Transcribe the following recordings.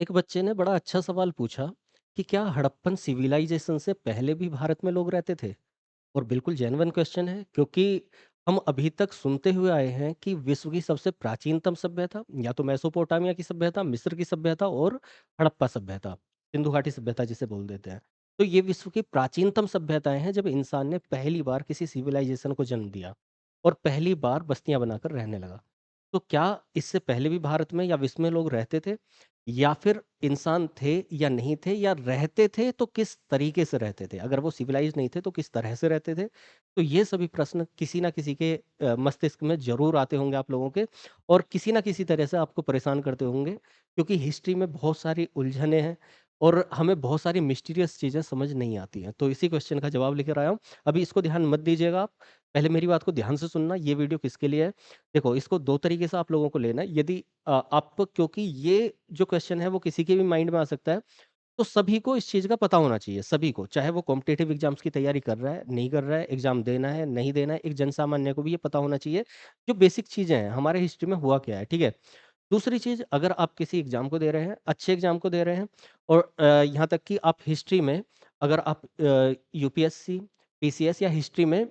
एक बच्चे ने बड़ा अच्छा सवाल पूछा कि क्या हड़प्पन सिविलाइजेशन से पहले भी भारत में लोग रहते थे। और बिल्कुल जेन्युइन क्वेश्चन है, क्योंकि हम अभी तक सुनते हुए आए हैं कि विश्व की सबसे प्राचीनतम सभ्यता या तो मेसोपोटामिया की सभ्यता, मिस्र की सभ्यता और हड़प्पा सभ्यता, सिंधु घाटी सभ्यता जिसे बोल देते हैं। तो ये विश्व की प्राचीनतम सभ्यताएं हैं जब इंसान ने पहली बार किसी सिविलाइजेशन को जन्म दिया और पहली बार बस्तियां बनाकर रहने लगा। तो क्या इससे पहले भी भारत में या विश्व में लोग रहते थे, या फिर इंसान थे या नहीं थे, या रहते थे तो किस तरीके से रहते थे? अगर वो सिविलाइज़ नहीं थे तो किस तरह से रहते थे? तो ये सभी प्रश्न किसी न किसी के मस्तिष्क में ज़रूर आते होंगे आप लोगों के, और किसी न किसी तरह से आपको परेशान करते होंगे, क्योंकि हिस्ट्री में बहुत सारी उलझनें हैं और हमें बहुत सारी मिस्टीरियस चीज़ें समझ नहीं आती हैं। तो इसी क्वेश्चन का जवाब लेकर आया हूँ। अभी इसको ध्यान मत दीजिएगा आप, पहले मेरी बात को ध्यान से सुनना, ये वीडियो किसके लिए है? देखो, इसको 2 तरीके से आप लोगों को लेना है। यदि आप, क्योंकि ये जो क्वेश्चन है वो किसी के भी माइंड में आ सकता है, तो सभी को इस चीज़ का पता होना चाहिए, सभी को। चाहे वो कॉम्पिटिटिव एग्ज़ाम्स की तैयारी कर रहा है, नहीं कर रहा है, एग्ज़ाम देना है, नहीं देना है, एक जनसामान्य को भी ये पता होना चाहिए, जो बेसिक चीज़ें हैं, हमारे हिस्ट्री में हुआ क्या है, ठीक है? दूसरी चीज़, अगर आप किसी एग्ज़ाम को दे रहे हैं, अच्छे एग्ज़ाम को दे रहे हैं, और यहाँ तक कि आप हिस्ट्री में, अगर आप यूपीएससी, पीसीएस या हिस्ट्री में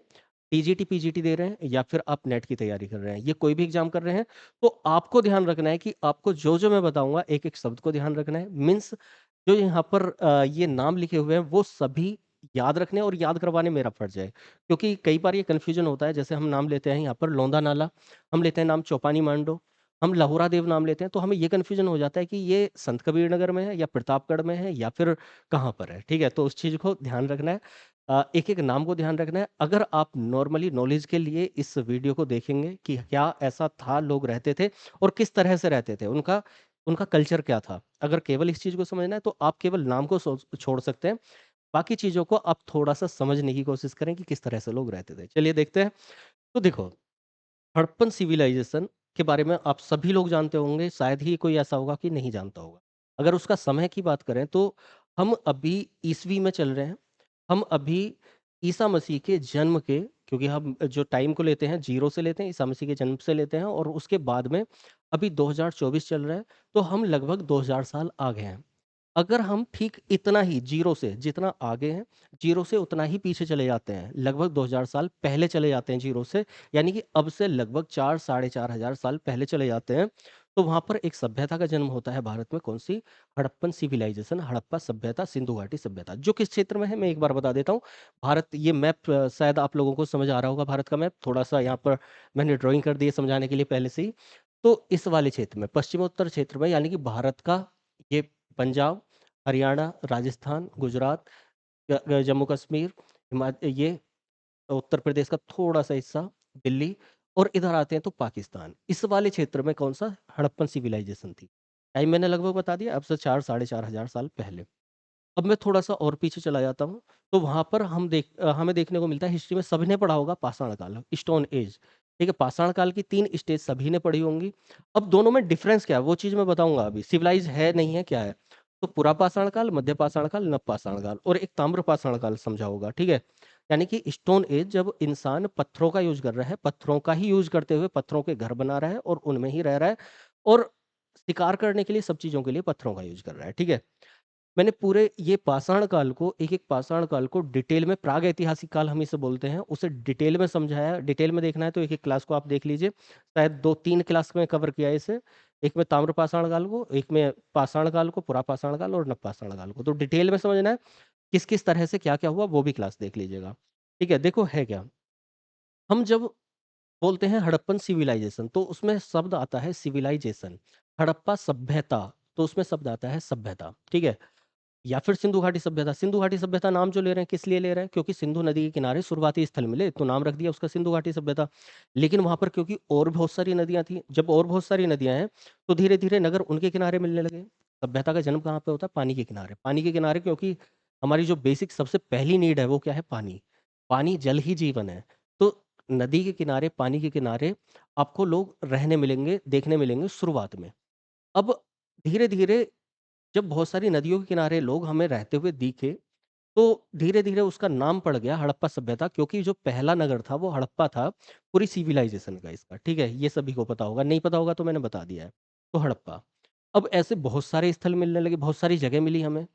टीजीटी, पीजीटी दे रहे हैं, या फिर आप नेट की तैयारी कर रहे हैं, ये कोई भी एग्ज़ाम कर रहे हैं, तो आपको ध्यान रखना है कि आपको जो-जो मैं बताऊँगा, एक-एक शब्द को ध्यान रखना है। मीन्स जो यहाँ पर ये नाम लिखे हुए हैं, वो सभी याद रखने और याद करवाने मेरा फ़र्ज़ है। क्योंकि कई बार ये कन्फ्यूज़न होता है, जैसे हम नाम लेते हैं यहाँ पर लोंदा नाला, हम लेते हैं नाम चौपानी मांडो, हम लहुरा देव नाम लेते हैं, तो हमें ये कन्फ्यूज़न हो जाता है कि ये संत कबीर नगर में है या प्रतापगढ़ में है या फिर कहाँ पर है, ठीक है? तो उस चीज़ को ध्यान रखना है। एक-एक नाम को ध्यान रखना है। अगर आप नॉर्मली नॉलेज के लिए इस वीडियो को देखेंगे कि क्या ऐसा था, लोग रहते थे और किस तरह से रहते थे, उनका उनका कल्चर क्या था? अगर केवल इस चीज़ को समझना है तो आप केवल नाम को छोड़ सकते हैं। बाकी चीज़ों को आप थोड़ा-सा समझने की कोशिश करें कि किस तरह से लोग रहते थे। चलिए देखते हैं। तो देखो, हड़प्पन सिविलाइज़ेशन के बारे में आप सभी लोग जानते होंगे, शायद ही कोई ऐसा होगा कि नहीं जानता होगा। अगर उसका समय की बात करें तो हम अभी ईसवी में चल रहे हैं। हम अभी ईसा मसीह के जन्म के, क्योंकि हम जो टाइम को लेते हैं 0 से लेते हैं, ईसा मसीह के जन्म से लेते हैं, और उसके बाद में अभी 2024 चल रहा है, तो हम लगभग 2000 साल आगे हैं। अगर हम ठीक इतना ही ज़ीरो से जितना आगे हैं, ज़ीरो से उतना ही पीछे चले जाते हैं, लगभग 2000 साल पहले चले जाते हैं ज़ीरो से, यानी कि अब से लगभग 4 साढ़े 4 हज़ार साल पहले चले जाते हैं, तो वहाँ पर एक सभ्यता का जन्म होता है भारत में, कौन-सी? हड़प्पन सिविलाइज़ेशन, हड़प्पा सभ्यता, सिंधु घाटी सभ्यता। जो किस क्षेत्र में है, मैं एक बार बता देता हूँ। भारत, ये मैप शायद आप लोगों को समझ आ रहा होगा, भारत का मैप, थोड़ा-सा यहाँ पर मैंने ड्राइंग कर दी है समझाने के लिए पहले से ही। तो इस वाले क्षेत्र में, पश्चिमोत्तर क्षेत्र में, यानी कि भारत का ये पंजाब, हरियाणा, राजस्थान, गुजरात, जम्मू कश्मीर, ये उत्तर प्रदेश का थोड़ा-सा हिस्सा, दिल्ली, और इधर आते हैं तो पाकिस्तान। इस वाले क्षेत्र में कौन-सा? हड़प्पन सिविलाइज़ेशन थी। टाइम मैंने लगभग बता दिया, अब से 4 साढ़े 4 हज़ार साल पहले। अब मैं थोड़ा-सा और पीछे चला जाता हूँ, तो वहाँ पर हमें देखने को मिलता है, हिस्ट्री में सभी ने पढ़ा होगा पाषाण काल, स्टोन एज, ठीक है? पाषाण काल की 3 स्टेज सभी ने पढ़ी होंगी। अब दोनों में डिफरेंस क्या है, वो चीज़ मैं बताऊँगा अभी। सिविलाइज़ है, नहीं है, क्या है? तो पुरा पाषाण काल, मध्य पाषाण काल, नव पाषाण काल, और एक ताम्र पाषाण काल समझा होगा, ठीक है? यानी कि स्टोन एज, जब इंसान पत्थरों का यूज़ कर रहा है, पत्थरों का ही यूज़ करते हुए पत्थरों के घर बना रहा है और उनमें ही रह रहा है, और शिकार करने के लिए, सब चीज़ों के लिए पत्थरों का यूज़ कर रहा है, ठीक है? मैंने पूरे ये पाषाण काल को, एक-एक पाषाण काल को डिटेल में, प्राग ऐतिहासिक काल हम इसे बोलते हैं, उसे डिटेल में समझाया। डिटेल में देखना है तो एक-एक क्लास को आप देख लीजिए। शायद 2-3 क्लास में कवर किया है इसे। एक में ताम्र पाषाण काल को, एक में पाषाण काल को, पुरा पाषाण काल और नव पाषाण काल को। तो डिटेल में समझना है, किस-किस तरह से क्या-क्या हुआ, वो भी क्लास देख लीजिएगा। ठीक है? देखो है क्या, हम जब बोलते हैं हड़प्पन सिविलाइज़ेशन, तो उसमें शब्द आता है सिविलाइज़ेशन। हड़प्पा सभ्यता, तो उसमें शब्द आता है सभ्यता, ठीक है? या फिर सिंधु घाटी सभ्यता। सिंधु घाटी सभ्यता नाम जो ले रहे हैं, किस लिए ले रहे हैं? क्योंकि सिंधु नदी के किनारे शुरुआती स्थल मिले, तो नाम रख दिया उसका सिंधु घाटी सभ्यता। लेकिन वहाँ पर क्योंकि और बहुत सारी नदियाँ थीं, जब और बहुत सारी नदियाँ हैं, तो धीरे-धीरे नगर उनके किनारे मिलने लगे। सभ्यता का जन्म कहाँ पे होता है? पानी के किनारे। पानी के किनारे, क्योंकि हमारी जो बेसिक सबसे पहली नीड है, वो क्या है? पानी। पानी, जल ही जीवन है। तो नदी के किनारे, पानी के किनारे आपको लोग रहने मिलेंगे, देखने मिलेंगे शुरुआत में। अब धीरे-धीरे जब बहुत सारी नदियों के किनारे लोग हमें रहते हुए दिखे, तो धीरे-धीरे उसका नाम पड़ गया हड़प्पा सभ्यता, क्योंकि जो पहला नगर था वो हड़प्पा था, पूरी सिविलाइज़ेशन का इसका, ठीक है? ये सभी को पता होगा, नहीं पता होगा तो मैंने बता दिया है। तो हड़प्पा। अब ऐसे बहुत सारे स्थल मिलने लगे, बहुत सारी जगह मिली हमें।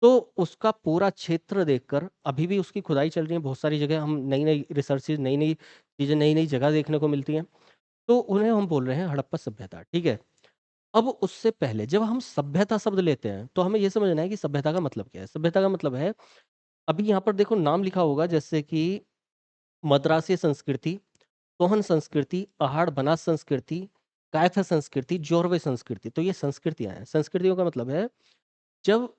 तो उसका पूरा क्षेत्र देखकर अभी भी उसकी खुदाई चल रही है, बहुत सारी जगह हम नई-नई रिसर्चेज़, नई-नई चीज़ें, नई-नई जगह देखने को मिलती हैं। तो उन्हें हम बोल रहे हैं हड़प्पा सभ्यता, ठीक है? अब उससे पहले जब हम सभ्यता शब्द लेते हैं, तो हमें ये समझना है कि सभ्यता का मतलब क्या है? सभ्यता का मतलब है, अभी यहाँ पर देखो नाम लिखा होगा जैसे कि मद्रासी संस्कृति, सोहन संस्कृति, पहाड़ बनास संस्कृति, कायथा संस्कृति, जोरवे संस्कृति। तो ये संस्कृतियाँ हैं। संस्कृतियों का मतलब है जब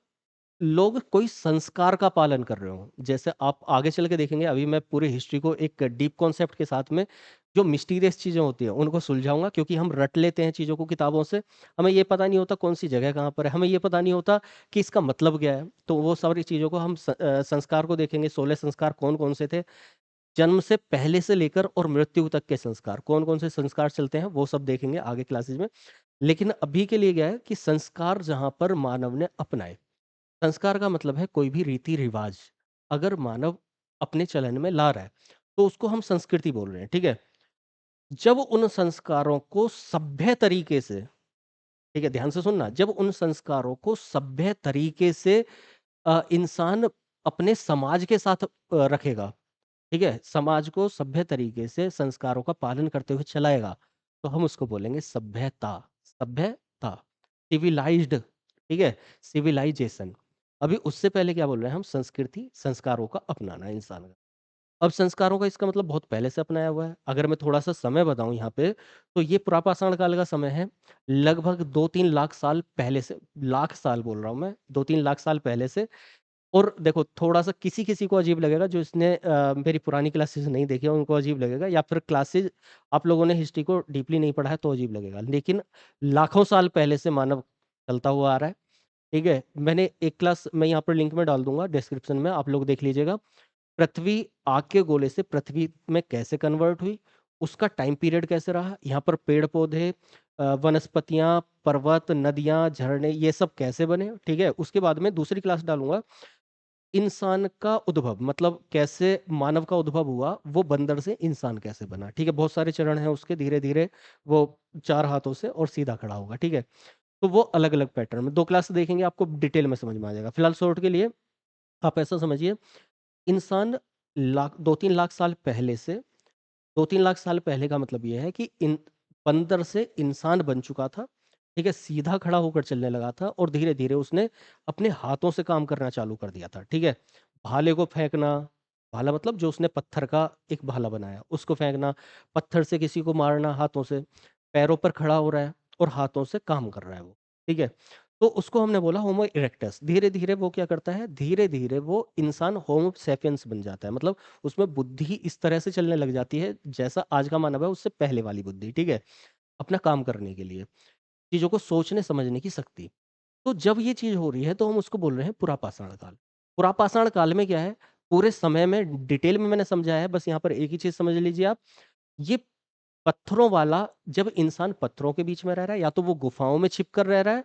लोग कोई संस्कार का पालन कर रहे हों। जैसे आप आगे चल के देखेंगे, अभी मैं पूरी हिस्ट्री को एक डीप कॉन्सेप्ट के साथ में जो मिस्टीरियस चीज़ें होती हैं, उनको सुलझाऊँगा, क्योंकि हम रट लेते हैं चीज़ों को किताबों से। हमें ये पता नहीं होता कौन-सी जगह कहाँ पर है, हमें ये पता नहीं होता कि इसका मतलब क्या है। तो वो सारी चीज़ों को हम संस्कार को देखेंगे, 16 संस्कार कौन-कौन से थे, जन्म से पहले से लेकर और मृत्यु तक के संस्कार, कौन-कौन से संस्कार चलते हैं, वो सब देखेंगे आगे क्लासेस में। लेकिन अभी के लिए क्या है कि संस्कार जहाँ पर मानव ने अपनाए। संस्कार का मतलब है कोई भी रीति-रिवाज, अगर मानव अपने चलन में ला रहा है, तो उसको हम संस्कृति बोल रहे हैं, ठीक है? जब उन संस्कारों को सभ्य तरीके से, ठीक है, ध्यान से सुनना, जब उन संस्कारों को सभ्य तरीके से इंसान अपने समाज के साथ रखेगा, ठीक है? समाज को सभ्य तरीके से संस्कारों का पालन करते हुए चलाएगा, तो हम उसको बोलेंगे सभ्यता, सभ्यता, सिविलाइज़्ड, ठीक है? सिविलाइज़ेशन। अभी उससे पहले क्या बोल रहे हैं हम? संस्कृति, संस्कारों का अपनाना इंसान का। अब संस्कारों का इसका मतलब बहुत पहले से अपनाया हुआ है। अगर मैं थोड़ा-सा समय बताऊँ यहाँ पे, तो ये पुरापाषाण काल का समय है। लगभग 2-3 लाख साल पहले से, लाख साल बोल रहा हूँ मैं, 2-3 लाख साल पहले से। और देखो, थोड़ा-सा किसी-किसी को अजीब लगेगा जो इसने मेरी पुरानी क्लासेस नहीं देखी है, उनको अजीब लगेगा, या फिर क्लासेस आप लोगों ने हिस्ट्री को डीपली नहीं पढ़ा है तो अजीब लगेगा। लेकिन लाखों साल पहले से मानव चलता हुआ आ रहा है, ठीक है? मैंने एक क्लास मैं यहाँ पर लिंक में डाल दूँगा डिस्क्रिप्शन में, आप लोग देख लीजिएगा। पृथ्वी आग के गोले से पृथ्वी में कैसे कन्वर्ट हुई, उसका टाइम पीरियड कैसे रहा, यहाँ पर पेड़-पौधे, वनस्पतियाँ, पर्वत, नदियाँ, झरने, ये सब कैसे बने, ठीक है? उसके बाद में दूसरी क्लास डालूँगा, इंसान का उद्भव, मतलब कैसे मानव का उद्भव हुआ, वो बंदर से इंसान कैसे बना, ठीक है? बहुत सारे चरण हैं उसके, धीरे-धीरे वो 4 हाथों से और सीधा खड़ा होगा, ठीक है? तो वो अलग-अलग पैटर्न में 2 क्लास देखेंगे, आपको डिटेल में समझ में आ जाएगा। फिलहाल शॉर्ट के लिए आप ऐसा समझिए, इंसान लाख 2-3 लाख साल पहले से, 2-3 लाख साल पहले का मतलब ये है कि इन बंदर से इंसान बन चुका था, ठीक है? सीधा खड़ा होकर चलने लगा था और धीरे-धीरे उसने अपने हाथों से काम करना चालू कर दिया था, ठीक है? भाले को फेंकना, भाला मतलब जो उसने पत्थर का एक भाला बनाया, उसको फेंकना, पत्थर से किसी को मारना हाथों से, पैरों पर खड़ा हो रहा है और हाथों से काम कर रहा है वो, ठीक है? तो उसको हमने बोला होमो इरेक्टस। धीरे-धीरे वो क्या करता है, धीरे-धीरे वो इंसान होमो सैपियंस बन जाता है। मतलब उसमें बुद्धि इस तरह से चलने लग जाती है, जैसा आज का मानव है उससे पहले वाली बुद्धि, ठीक है? अपना काम करने के लिए, चीज़ों को सोचने-समझने की शक्ति। तो जब ये चीज़ हो रही है तो हम उसको बोल रहे हैं पुरापाषाण काल। पुरापाषाण काल में क्या है, पूरे समय में डिटेल में मैंने समझाया है, बस यहाँ पर एक ही चीज़ समझ लीजिए आप, ये पत्थरों वाला, जब इंसान पत्थरों के बीच में रह रहा है, या तो वो गुफाओं में छिप कर रह रहा है,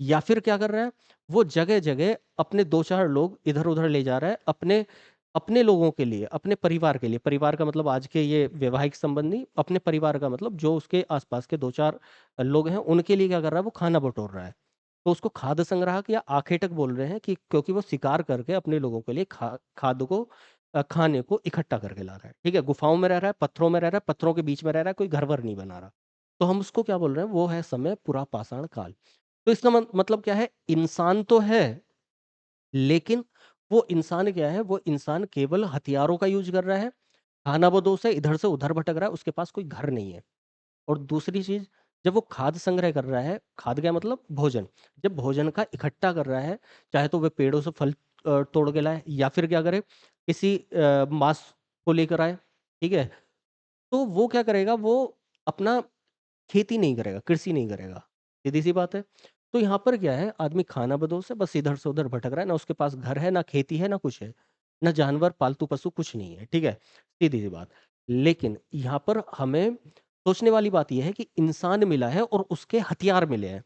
या फिर क्या कर रहा है, वो जगह-जगह अपने 2-4 लोग इधर-उधर ले जा रहा है, अपने अपने लोगों के लिए, अपने परिवार के लिए। परिवार का मतलब आज के ये वैवाहिक संबंध नहीं, अपने परिवार का मतलब जो उसके आस-पास के 2-4 लोग हैं, उनके लिए क्या कर रहा है, वो खाना बटोर रहा है। तो उसको खाद्य संग्राहक या आखेटक बोल रहे हैं, कि क्योंकि वो शिकार करके अपने लोगों के लिए खाद्य को, खाने को इकट्ठा करके ला रहा है, ठीक है? गुफाओं में रह रहा है, पत्थरों में रह रहा है, पत्थरों के बीच में रह रहा है, कोई घर-वर नहीं बना रहा। तो हम उसको क्या बोल रहे हैं, वो है समय पुरापाषाण काल। तो इसका मतलब क्या है, इंसान तो है, लेकिन वो इंसान क्या है, वो इंसान केवल हथियारों का यूज़ कर रहा है, खानाबदोश है, इधर से उधर भटक रहा है, उसके पास कोई घर नहीं है। और दूसरी चीज़, जब वो खाद्य संग्रह कर रहा है, खाद्य क्या मतलब भोजन, जब भोजन का इकट्ठा कर रहा है, चाहे तो वह पेड़ों से फल तोड़ के लाए, या फिर क्या करे, किसी मांस को लेकर आए, ठीक है? तो वो क्या करेगा, वो अपना खेती नहीं करेगा, कृषि नहीं करेगा, सीधी-सी बात है। तो यहाँ पर क्या है, आदमी खानाबदोश है, बस इधर से उधर भटक रहा है, ना उसके पास घर है, ना खेती है, ना कुछ है, ना जानवर, पालतू पशु कुछ नहीं है, ठीक है? सीधी-सी बात। लेकिन यहाँ पर हमें सोचने वाली बात ये है कि इंसान मिला है और उसके हथियार मिले हैं।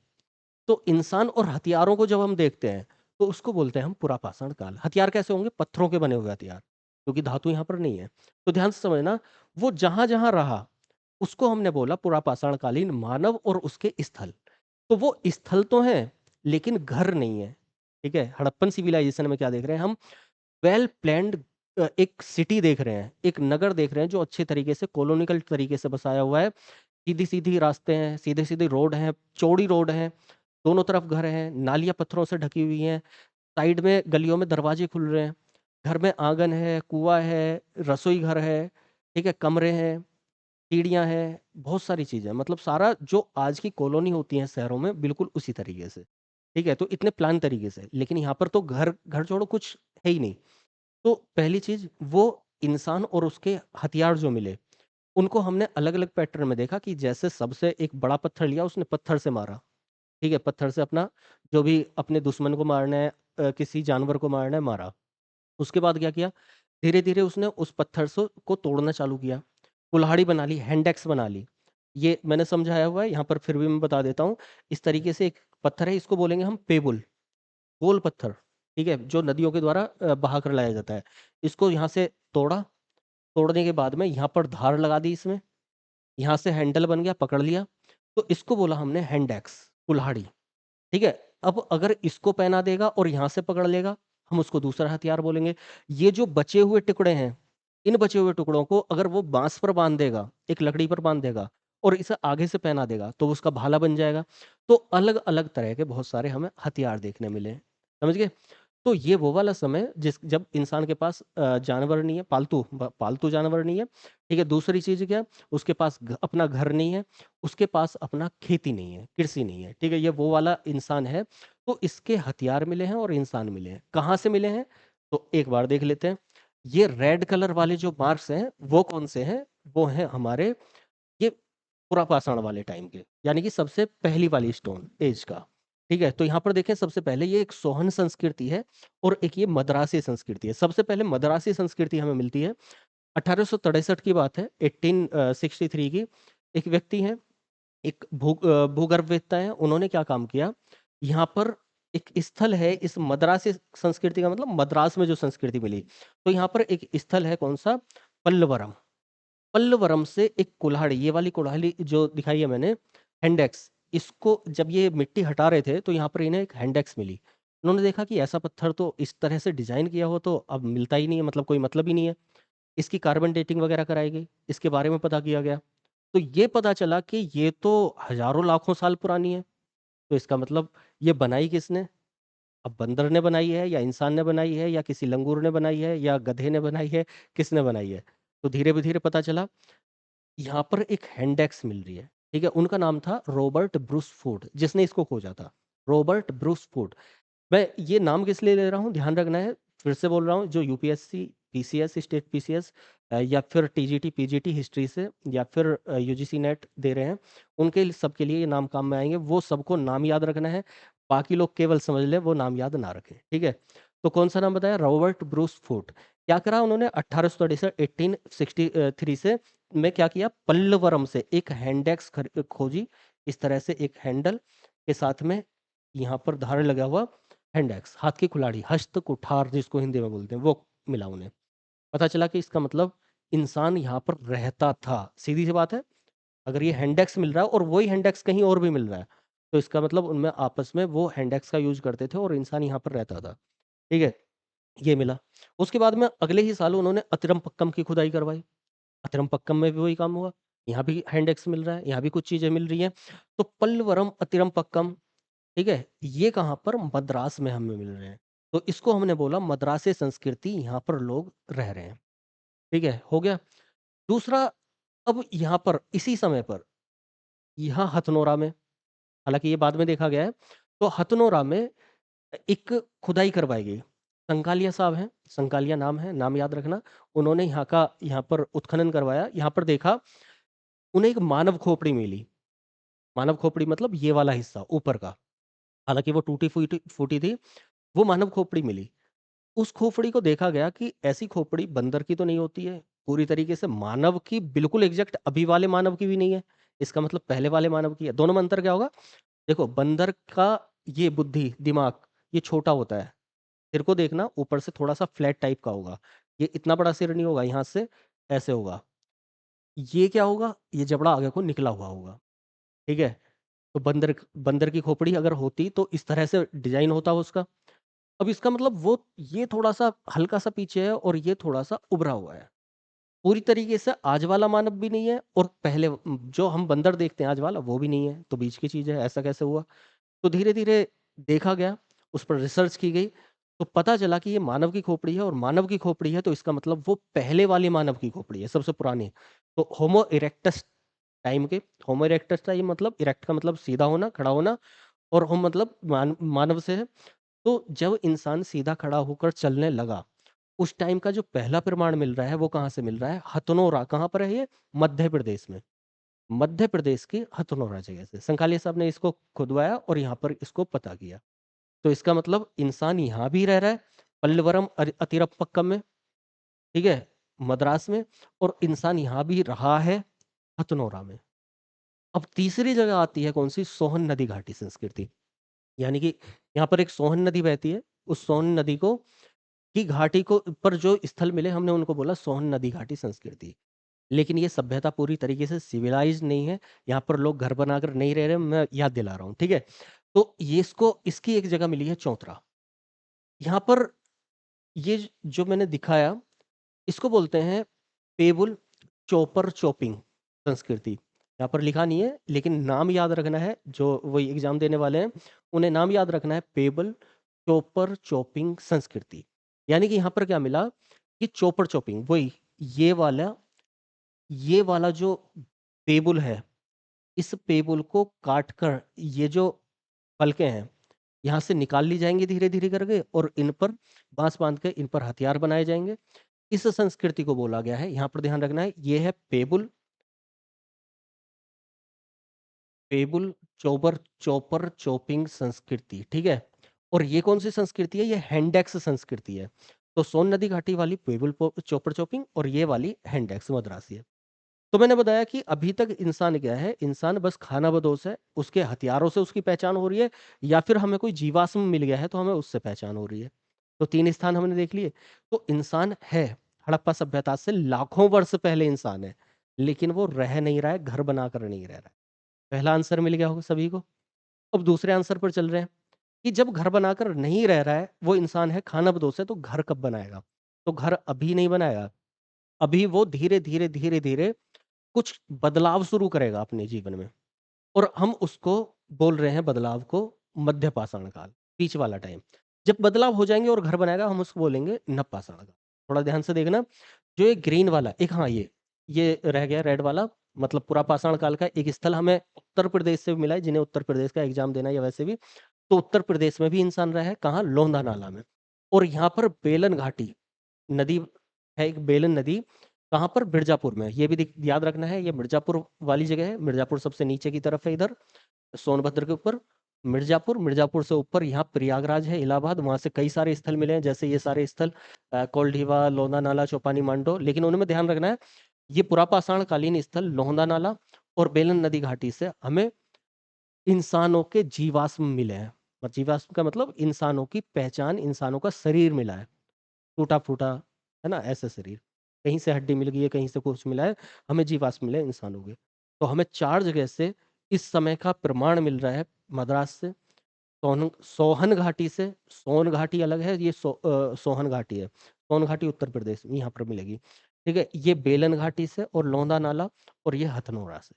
तो इंसान और हथियारों को जब हम देखते हैं, तो उसको बोलते हैं हम पुरापाषाण काल। हथियार कैसे होंगे? पत्थरों के बने हुए हथियार, क्योंकि धातु यहाँ पर नहीं है। तो ध्यान से समझना, वो जहाँ-जहाँ रहा, उसको हमने बोला पुरापाषाण कालीन मानव और उसके स्थल। तो वो स्थल तो हैं, लेकिन घर नहीं है, ठीक है? हड़प्पन सिविलाइज़ेशन में क्या देख रहे हैं हम? वेल प्लान्ड एक सिटी देख रहे हैं, एक नगर देख रहे हैं जो अच्छे तरीके से कॉलोनिकल तरीके से बसाया हुआ है। सीधी-सीधी रास्ते हैं, सीधे-सीधे रोड हैं, चौड़ी रोड हैं, दोनों तरफ घर हैं, नालियाँ पत्थरों से ढकी हुई हैं, साइड में गलियों में दरवाजे खुल रहे हैं, घर में आँगन है, कुआँ है, रसोई घर है, ठीक है? कमरे हैं, सीढ़ियाँ हैं, बहुत सारी चीज़ें हैं। मतलब सारा जो आज की कॉलोनी होती है शहरों में, बिल्कुल उसी तरीके से, ठीक है? तो इतने प्लान तरीके से, लेकिन यहाँ पर तो घर घर छोड़ो कुछ है ही नहीं। तो पहली चीज़ वो इंसान और उसके हथियार जो मिले, उनको हमने अलग-अलग पैटर्न में देखा कि जैसे सबसे एक बड़ा पत्थर लिया, उसने पत्थर से मारा, ठीक है? पत्थर से अपना जो भी अपने दुश्मन को मारना है किसी जानवर को मारना है, मारा। उसके बाद क्या किया, धीरे-धीरे उसने उस पत्थर को तोड़ना चालू किया, कुल्हाड़ी बना ली, हैंड एक्स बना ली। ये मैंने समझाया हुआ है, यहाँ पर फिर भी मैं बता देता हूँ। इस तरीके से एक पत्थर है, इसको बोलेंगे हम पेबुल, गोल पत्थर, ठीक है? जो नदियों के द्वारा बहा कर लाया जाता है। इसको यहाँ से तोड़ा, तोड़ने के बाद में यहाँ पर धार लगा दी इसमें, यहाँ से हैंडल बन गया, पकड़ लिया, तो इसको बोला हमने हैंड एक्स, कुल्हाड़ी। ठीक है? अब अगर इसको पहना देगा और यहाँ से पकड़ लेगा, हम उसको दूसरा हथियार बोलेंगे। ये जो बचे हुए टुकड़े हैं, इन बचे हुए टुकड़ों को अगर वो बाँस पर बाँध देगा, एक लकड़ी पर बाँध देगा और इसे आगे से पहना देगा, तो उसका भाला बन जाएगा। तो अलग-अलग तरह के बहुत सारे हमें हथियार देखने मिले। समझ गए? तो ये वो वाला समय जब इंसान के पास जानवर नहीं है, पालतू जानवर नहीं है, ठीक है? दूसरी चीज़ क्या? उसके पास अपना घर नहीं है, उसके पास अपना खेती नहीं है, कृषि नहीं है, ठीक है? ये वो वाला इंसान है, तो इसके हथियार मिले हैं और इंसान मिले हैं। कहाँ से मिले हैं? तो एक बार देख लेते हैं। ये रेड कलर वाले जो मार्क्स हैं, वो कौन से हैं? वो हैं हमारे ये पुरापाषाण वाले टाइम के, यानी कि सबसे पहली वाली स्टोन एज का, ठीक है? तो यहाँ पर देखें सबसे पहले ये एक सोहन संस्कृति है और एक ये मद्रासी संस्कृति है। सबसे पहले मद्रासी संस्कृति हमें मिलती है, 1863 की बात है, 1863 की। एक व्यक्ति हैं, एक भूगर्भवेत्ता हैं, उन्होंने क्या काम किया, यहाँ पर एक स्थल है, इस मद्रासी संस्कृति का मतलब मद्रास में जो संस्कृति मिली, तो यहाँ पर एक स्थल है कौन-सा? पल्लवरम। पल्लवरम से एक कुल्हाड़ी, ये वाली कुल्हाड़ी जो दिखाई है मैंने, हैंडेक्स, इसको जब ये मिट्टी हटा रहे थे, तो यहाँ पर इन्हें एक हैंडेक्स मिली। उन्होंने देखा कि ऐसा पत्थर तो इस तरह से डिज़ाइन किया हो तो अब मिलता ही नहीं है, मतलब कोई मतलब ही नहीं है। इसकी कार्बन डेटिंग वगैरह कराई गई, इसके बारे में पता किया गया। तो ये पता चला कि ये तो हज़ारों लाखों साल पुरानी है, तो इसका मतलब ये बनाई किसने? अब बंदर ने बनाई है या इंसान ने बनाई है या किसी लंगूर ने बनाई है या गधे ने बनाई है, किसने बनाई है? तो धीरे-धीरे पता चला यहाँ पर एक हैंडेक्स मिल रही है, ठीक है? उनका नाम था रॉबर्ट ब्रूस फूड, जिसने इसको खोजा था, रॉबर्ट ब्रूस फूड। मैं ये नाम किस लिए ले रहा हूँ, ध्यान रखना है, फिर से बोल रहा हूँ, जो यूपीएससी, पीसीएस, स्टेट पीसीएस या फिर टीजीटी, पीजीटी हिस्ट्री से या फिर यूजीसी नेट दे रहे हैं, उनके सबके लिए ये नाम काम में आएँगे, वो सबको नाम याद रखना है, बाकी लोग केवल समझ लें, वो नाम याद ना रखें, ठीक है? तो कौन-सा नाम बताया? Robert Bruce food. क्या करा उन्होंने 1863 1863 से में क्या किया, पल्लवरम से एक हैंडेक्स खोजी, इस तरह से एक हैंडल के साथ में यहाँ पर धार लगा हुआ हैंडेक्स, हाथ की कुल्हाड़ी, हस्त कुठार जिसको हिंदी में बोलते हैं, वो मिला उन्हें। पता चला कि इसका मतलब इंसान यहाँ पर रहता था। सीधी सी बात है, अगर ये हैंडेक्स मिल रहा है और वही हैंडेक्स कहीं और भी मिल रहा है, तो इसका मतलब उनमें आपस में वो हैंडेक्स का यूज़ करते थे और इंसान यहाँ पर रहता था। ठीक है? ये मिला। उसके बाद में अगले ही साल उन्होंने अतिरमपक्कम की खुदाई करवाई। अतिरमपक्कम में भी वही काम हुआ। यहाँ भी हैंडेक्स मिल रहा है, यहाँ भी कुछ चीज़ें मिल रही हैं। तो पल्लवरम, अतिरमपक्कम, ठीक है? ये कहाँ पर? मद्रास में हमें मिल रहे हैं। तो इसको हमने बोला मद्रासी संस्कृति, यहाँ पर लोग रह रहे हैं। ठीक है? हो गया। दूसरा, अब यहाँ पर इसी समय पर यहाँ हथनोरा में, हालाँकि ये बाद में देखा गया है, तो हथनोरा में एक खुदाई करवाई गई। संकालिया साहब हैं, संकालिया नाम है, नाम याद रखना। उन्होंने यहाँ पर उत्खनन करवाया, यहाँ पर देखा, उन्हें एक मानव खोपड़ी मिली। मानव खोपड़ी मतलब ये वाला हिस्सा ऊपर का। हालाँकि वो टूटी-फूटी फूटी थी, वो मानव खोपड़ी मिली। उस खोपड़ी को देखा गया कि ऐसी खोपड़ी बंदर की तो नहीं होती है, पूरी तरीके से मानव की बिल्कुल एग्ज़ैक्ट अभी वाले मानव की भी नहीं है। इसका मतलब पहले वाले मानव की है। दोनों में अंतर क्या होगा? देखो, बंदर का ये बुद्धि, दिमाग, ये छोटा होता है। सिर को देखना, ऊपर से थोड़ा-सा फ्लैट टाइप का होगा। ये इतना बड़ा सिर नहीं होगा, यहाँ से ऐसे होगा। ये क्या होगा? ये जबड़ा आगे को निकला हुआ होगा, ठीक है? तो बंदर बंदर की खोपड़ी अगर होती तो इस तरह से डिजाइन होता उसका। अब इसका मतलब वो ये थोड़ा सा हल्का सा पीछे है और ये थोड़ा सा उभरा हुआ है। पूरी तरीके से आज वाला मानव भी नहीं है और पहले जो हम बंदर देखते हैं आज वाला वो भी नहीं है, तो बीच की चीज है। ऐसा कैसे हुआ? तो धीरे धीरे देखा गया, उस पर रिसर्च की गई, तो पता चला कि ये मानव की खोपड़ी है, और मानव की खोपड़ी है तो इसका मतलब वो पहले वाली मानव की खोपड़ी है, सबसे पुरानी। तो होमो इरेक्टस टाइम के, होमो इरेक्टस टाइम मतलब इरेक्ट का मतलब सीधा होना, खड़ा होना, और होम मतलब मानव से है। तो जब इंसान सीधा खड़ा होकर चलने लगा, उस टाइम का जो पहला प्रमाण मिल रहा है वो कहाँ से मिल रहा है? हथनोरा। कहाँ पर है ये? मध्य प्रदेश में। मध्य प्रदेश की हथनोरा जगह से संखालिया साहब ने इसको खुदवाया और यहाँ पर इसको पता किया। तो इसका मतलब इंसान यहाँ भी रह रहा है, पल्लवरम अतिरपक्कम में, ठीक है, मद्रास में, और इंसान यहाँ भी रहा है, हथनोरा में। अब तीसरी जगह आती है कौन सी? सोहन नदी घाटी संस्कृति। यानी कि यहाँ पर एक सोहन नदी बहती है, उस सोहन नदी को की घाटी को पर जो स्थल मिले हमने उनको बोला सोहन नदी घाटी संस्कृति। लेकिन ये सभ्यता पूरी तरीके से सिविलाइज नहीं है। यहाँ पर लोग घर बनाकर नहीं रह रहे, मैं याद दिला रहा हूँ, ठीक है। तो ये इसको इसकी एक जगह मिली है चौतरा। यहाँ पर ये जो मैंने दिखाया, इसको बोलते हैं पेबुल चोपर चोपिंग संस्कृति। यहाँ पर लिखा नहीं है लेकिन नाम याद रखना है, जो वही एग्जाम देने वाले हैं उन्हें नाम याद रखना है, पेबल चोपर चोपिंग संस्कृति। यानी कि यहाँ पर क्या मिला कि चोपर चोपिंग वही, ये वाला जो पेबुल है, इस पेबुल को काट कर ये जो पलकें हैं यहाँ से निकाल ली जाएंगी धीरे धीरे करके, और इन पर बांस बांध के इन पर हथियार बनाए जाएंगे। इस संस्कृति को बोला गया है, यहाँ पर ध्यान रखना है, ये है पेबुल, पेबुल चोबर चोपर चोपिंग संस्कृति, ठीक है। और ये कौन सी संस्कृति है? ये हैंडेक्स संस्कृति है। तो सोन नदी घाटी वाली पेबुल चोपर चोपिंग, और ये वाली हैंडेक्स मद्रासी है। तो मैंने बताया कि अभी तक इंसान क्या है? इंसान बस खाना बदोश है, उसके हथियारों से उसकी पहचान हो रही है, या फिर हमें कोई जीवाश्म मिल गया है तो हमें उससे पहचान हो रही है। तो 3 स्थान हमने देख लिए। तो इंसान है, हड़प्पा सभ्यता से लाखों वर्ष पहले इंसान है, लेकिन वो रह नहीं रहा है, घर बनाकर नहीं रह रहा है। पहला आंसर मिल गया होगा सभी को। अब दूसरे आंसर पर चल रहे हैं कि जब घर बनाकर नहीं रह रहा है वो इंसान है, खाना बदोश है, तो घर कब बनाएगा? तो घर अभी नहीं बनाएगा, अभी वो धीरे धीरे धीरे धीरे कुछ बदलाव शुरू करेगा अपने जीवन में, और हम उसको बोल रहे हैं बदलाव को मध्य पाषाण काल, बीच वाला टाइम। जब बदलाव हो जाएंगे और घर बनाएगा हम उसको बोलेंगे नव पाषाण काल। थोड़ा ध्यान से देखना, जो ये ग्रीन वाला एक, हाँ ये रह गया रेड वाला, मतलब पूरा पाषाण काल का एक स्थल हमें उत्तर प्रदेश से मिला है, जिन्हें उत्तर प्रदेश का एग्जाम देना है या वैसे भी। तो उत्तर प्रदेश में भी इंसान रहा है, कहाँ? लोंधा नाला में। और यहाँ पर बेलन घाटी नदी है, एक बेलन नदी, कहाँ पर? मिर्जापुर में। ये भी याद रखना है, ये मिर्जापुर वाली जगह है। मिर्जापुर सबसे नीचे की तरफ है इधर, सोनभद्र के ऊपर मिर्जापुर, मिर्जापुर से ऊपर यहाँ प्रयागराज है, इलाहाबाद, वहां से कई सारे स्थल मिले हैं, जैसे ये सारे स्थल कोल्ढीवा, लोंधा नाला, चौपानी, मांडो। लेकिन उनमें ध्यान रखना है, ये पुरापाषाण कालीन स्थल लोंधा नाला और बेलन नदी घाटी से हमें इंसानों के जीवाश्म मिले हैं। जीवाश्म का मतलब इंसानों की पहचान, इंसानों का शरीर मिला है, टूटा फूटा, है ना, ऐसे शरीर। कहीं से हड्डी मिल गई है, कहीं से कुछ मिला है, हमें जीवाश्म मिले इंसानों के। तो हमें 4 जगह से इस समय का प्रमाण मिल रहा है। मद्रास से, सोहन घाटी से, सोन घाटी अलग है, ये सोहन घाटी है। सोन घाटी उत्तर प्रदेश में यहाँ पर मिलेगी, ठीक है। ये बेलन घाटी से और लोंदा नाला, और ये हथनोरा से,